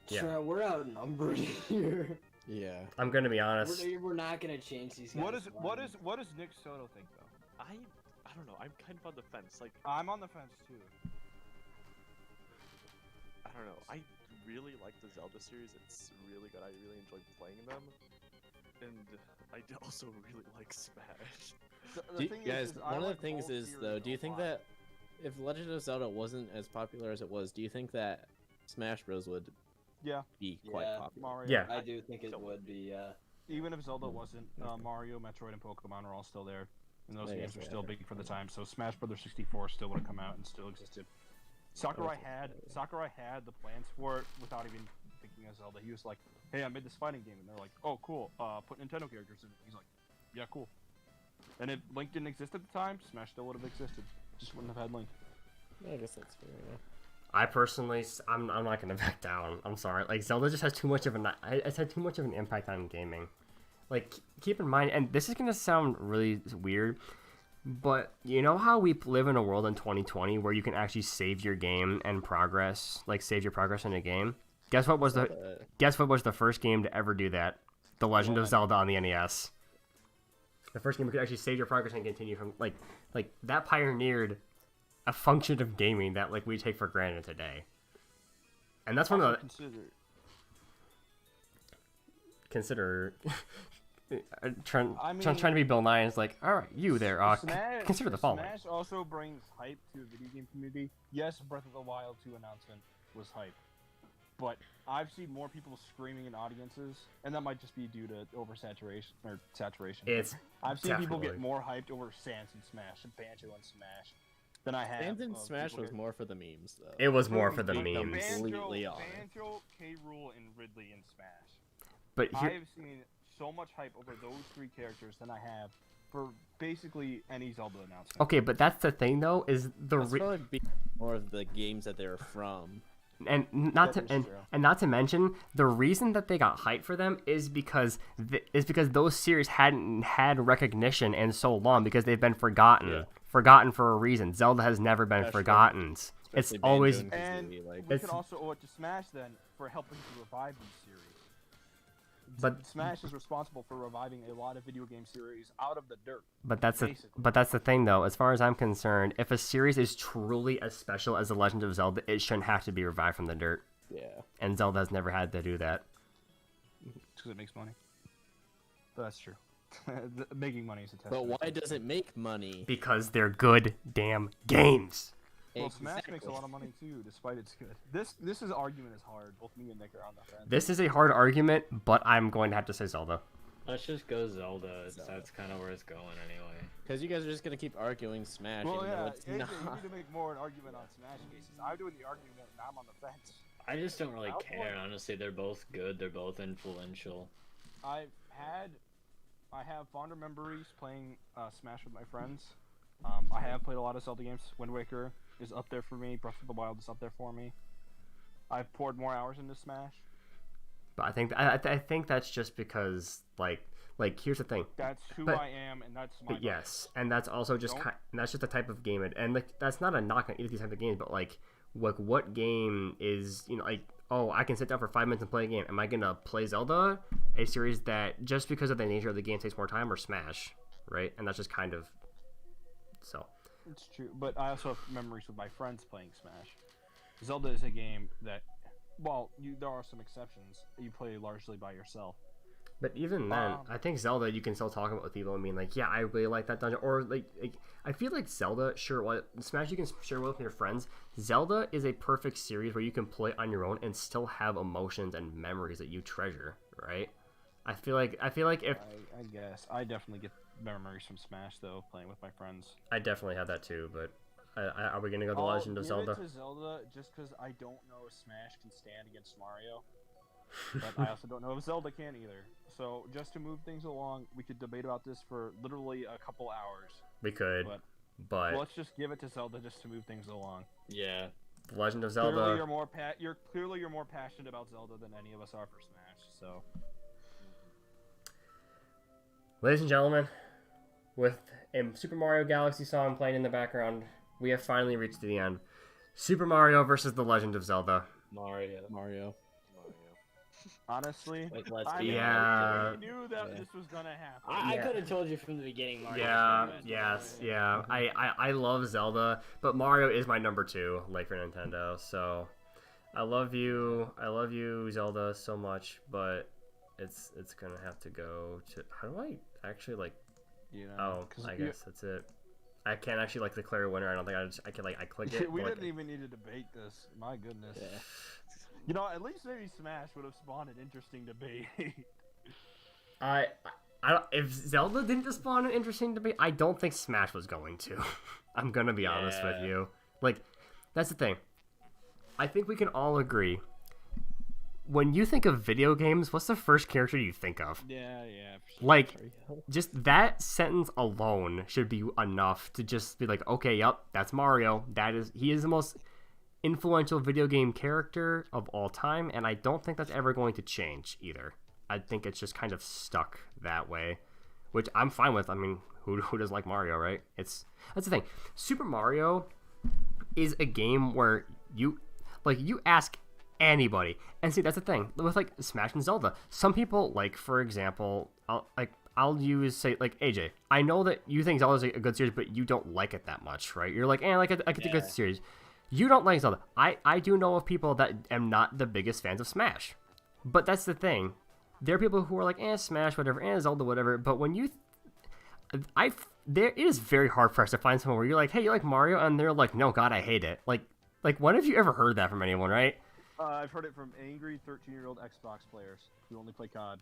yeah. Sure, we're outnumbered here. Yeah. I'm gonna be honest. We're not gonna change these guys. What does Nick Soto think though? I don't know. I'm kind of on the fence. Like, I'm on the fence too. I don't know. I really like the Zelda series. It's really good. I really enjoyed playing them, and I also really like Smash. One of the things is though, do you think that if Legend of Zelda wasn't as popular as it was, do you think that Smash Bros would be quite popular? Mario, yeah, I do think it would be. Even if Zelda wasn't, Mario, Metroid, and Pokemon are all still there. and those Yeah, games were yeah, still yeah. big for the time. So Smash Brothers 64 still would have come out and still existed. Sakurai had the plans for it without even thinking of Zelda. He was like, "Hey, I made this fighting game," and they're like, "Oh, cool. Put Nintendo characters in it." He's like, "Yeah, cool." And if Link didn't exist at the time, Smash still would have existed. Just wouldn't have had Link. Yeah, I guess that's fair. Yeah. I personally, I'm not gonna back down. I'm sorry. Like Zelda just has too much of it's had too much of an impact on gaming. Like keep in mind, and this is gonna sound really weird, but you know how we live in a world in 2020 where you can actually save your game and progress, like save your progress in a game. Guess what was the first game to ever do that? The Legend of Zelda on the NES. The first game you could actually save your progress and continue from like that pioneered a function of gaming that like we take for granted today. And that's one of the consider trying to be Bill Nye, and it's like, all right, you there, consider the following. Smash also brings hype to the video game community. Yes, Breath of the Wild 2 announcement was hype, but I've seen more people screaming in audiences, and that might just be due to oversaturation or saturation. I've seen people get more hyped over Sans and Smash and Banjo and Smash than I have. Sans and Smash was more for the memes, though. It was more for the memes. Banjo, K. Rool, and Ridley in Smash. But I have seen so much hype over those three characters than I have for basically any Zelda announcement. Okay, but that's the thing though, is That's probably more of the games that they're from. And not to mention the reason that they got hyped for them is because those series hadn't had recognition in so long because they've been forgotten for a reason. Zelda has never been forgotten. It's always and we can also owe it to Smash then for helping to revive these series. But Smash is responsible for reviving a lot of video game series out of the dirt. But that's the thing though. As far as I'm concerned, if a series is truly as special as The Legend of Zelda, it shouldn't have to be revived from the dirt. Yeah. And Zelda has never had to do that. Because it makes money. But that's true. Making money is a test. But why does it make money? Because they're good damn games. Well, Smash makes a lot of money too, despite it's good. This argument is hard. Both me and Nick are on the fence. This is a hard argument, but I'm going to have to say Zelda. Let's just go Zelda. That's kind of where it's going anyway. Because you guys are just gonna keep arguing Smash. Well, yeah, it's AJ, not. you need to make more an argument on Smash cases. I'm doing the argument, and I'm on the fence. I just don't really care. Honestly, they're both good. They're both influential. I have fonder memories playing Smash with my friends. I have played a lot of Zelda games. Wind Waker is up there for me. Breath of the Wild is up there for me. I've poured more hours into Smash. But I think that's just because like here's the thing. That's who I am, and that's my. But yes, and that's also just and that's just the type of game and like that's not a knock on either of these type of games, but like what game is like, oh, I can sit down for 5 minutes and play a game. Am I gonna play Zelda, a series that just because of the nature of the game takes more time, or Smash, right? And that's just kind of so. It's true, but I also have memories with my friends playing Smash. Zelda is a game that, well, there are some exceptions. You play largely by yourself. But even then, I think Zelda, you can still talk about with people and being like, yeah, I really like that dungeon. Or like I feel like Zelda, Smash you can share with your friends. Zelda is a perfect series where you can play on your own and still have emotions and memories that you treasure, right? I feel like if I guess I definitely get memories from Smash though, playing with my friends. I definitely have that too, but are we gonna go The Legend of Zelda? I'll give it to Zelda just because I don't know if Smash can stand against Mario, but I also don't know if Zelda can either. So just to move things along, we could debate about this for literally a couple hours. We could, but let's just give it to Zelda just to move things along. Yeah. The Legend of Zelda. Clearly you're more passionate about Zelda than any of us are for Smash. So, ladies and gentlemen, with a Super Mario Galaxy song playing in the background, we have finally reached the end. Super Mario versus The Legend of Zelda. Mario. Honestly, I knew that this was gonna happen. I could have told you from the beginning, Mario. Yeah. I love Zelda, but Mario is my number 2, like for Nintendo. So, I love you, Zelda, so much, but it's gonna have to go to. How do I actually I guess that's it. I can't actually declare a winner. I don't think I can I click it. We didn't even need to debate this. My goodness. Yeah. At least maybe Smash would have spawned an interesting debate. I if Zelda didn't just spawn an interesting debate, I don't think Smash was going to. I'm gonna be honest with you. Like, that's the thing. I think we can all agree. When you think of video games, what's the first character you think of? Yeah. For sure. Like, just that sentence alone should be enough to just be like, okay, yep, that's Mario. He is the most influential video game character of all time, and I don't think that's ever going to change either. I think it's just kind of stuck that way, which I'm fine with. I mean, who doesn't like Mario, right? That's the thing. Super Mario is a game where you ask anybody, and see, that's the thing with like Smash and Zelda. Some people, like, for example, I'll use, say, like, AJ, I know that you think Zelda's a good series, but you don't like it that much, right? You're like, like it's a good series. You don't like Zelda. I do know of people that am not the biggest fans of Smash, but that's the thing. There are people who are like, Smash, whatever, Zelda, whatever. But when it is very hard for us to find someone where you're like, hey, you like Mario? And they're like, no, God, I hate it. Like, when have you ever heard that from anyone, right? I've heard it from angry 13-year-old Xbox players who only play COD.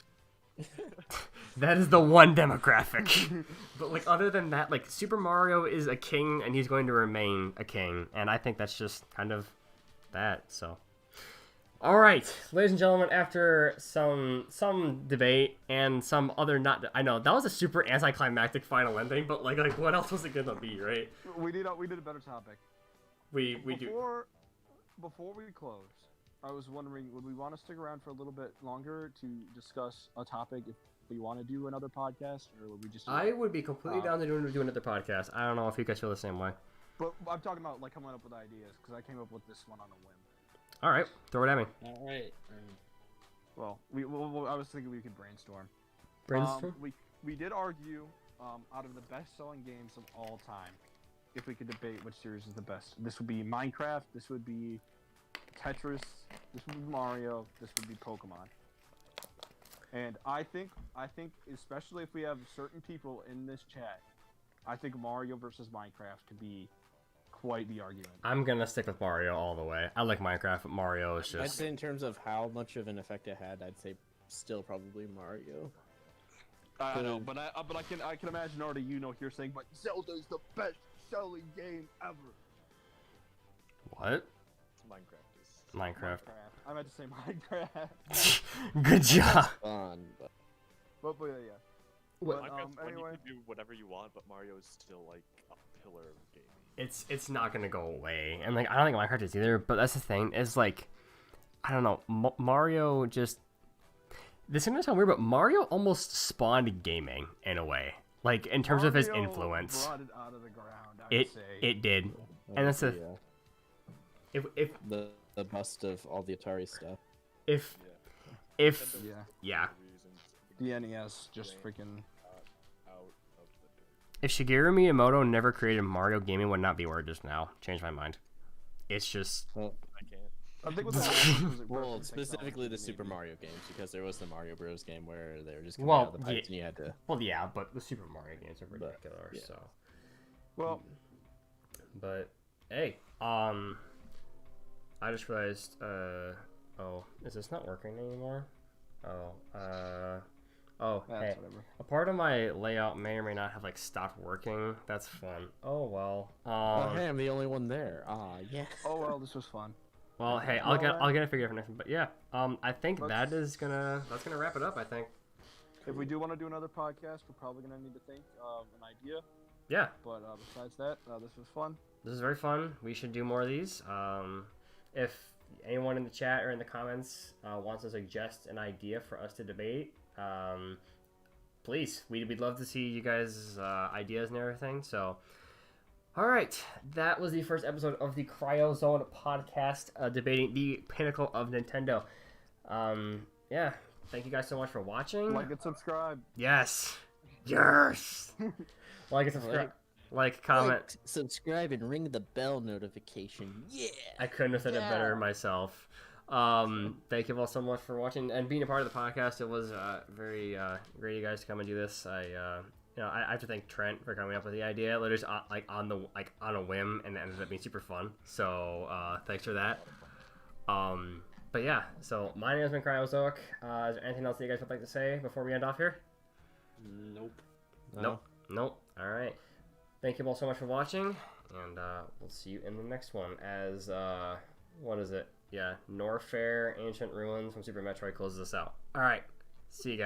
That is the one demographic. But, like, other than that, like, Super Mario is a king, and he's going to remain a king. And I think that's just kind of that, so... All right, ladies and gentlemen, after some debate and some other I know that was a super anticlimactic final ending, but like what else was it gonna be, right? We did a better topic. Before we close, I was wondering, would we want to stick around for a little bit longer to discuss a topic if we want to do another podcast, or would we just? I would be completely down to do another podcast. I don't know if you guys feel the same way. But I'm talking about like coming up with ideas because I came up with this one on a whim. All right, throw it at me. All right. Well, I was thinking we could brainstorm. We did argue out of the best-selling games of all time, if we could debate which series is the best. This would be Minecraft. This would be Tetris. This would be Mario. This would be Pokemon. And I think especially if we have certain people in this chat, I think Mario versus Minecraft could be quite the argument. I'm gonna stick with Mario all the way. I like Minecraft, but Mario is just... I'd say in terms of how much of an effect it had, I'd say still probably Mario. I know, but I can imagine already you're saying, but Zelda's the best-selling game ever. What? Minecraft. I meant to say Minecraft. Good job. Fun, but But yeah. Minecraft's fun, anyway. you can do whatever you want, but Mario is still like a pillar of gaming. It's not gonna go away, and like I don't think Minecraft is either. But that's the thing is like, I don't know, Mario just. This is gonna sound weird, but Mario almost spawned gaming in a way, like in terms of his influence. Brought it out of the ground. I would say. It did, and that's if the bust of all the Atari stuff. if Yeah. The NES just freaking. If Shigeru Miyamoto never created Mario, gaming would not be where it is now. Changed my mind. It's just... I can't. I think with the Well, specifically the Super Mario games, because there was the Mario Bros. Game where they were just coming Well, out of the pipes and you had to... Well, yeah, but the Super Mario games are particular, yeah. so... Well... But, hey, I just realized, oh, is this not working anymore? Oh, That's hey, whatever. a part of my layout may or may not have, like, stopped working. That's fun. Oh, well. Oh, hey, I'm the only one there. Yeah. Oh well, this was fun. Well, hey, I'll get it figured out for next one. But yeah, I think that's gonna wrap it up. I think. If we do want to do another podcast, we're probably gonna need to think of an idea. Yeah. But besides that, this was fun. This is very fun. We should do more of these. If anyone in the chat or in the comments wants to suggest an idea for us to debate, please, we'd love to see you guys' ideas and everything. So, all right, that was the first episode of the CryoZone podcast, debating the pinnacle of Nintendo. Yeah, thank you guys so much for watching. Like and subscribe. Yes. Like and subscribe. Like, comment. Like, subscribe, and ring the bell notification. Yeah! I couldn't have said it better myself. Thank you all so much for watching and being a part of the podcast. It was very great of you guys to come and do this. I have to thank Trent for coming up with the idea. Literally just, on a whim, and it ended up being super fun. So thanks for that. But yeah, so my name has been CryoZone. Is there anything else that you guys would like to say before we end off here? Nope. Nope. Nope. All right. Thank you all so much for watching, and we'll see you in the next one. As what is it? Yeah, Norfair Ancient Ruins from Super Metroid closes us out. All right. See you guys.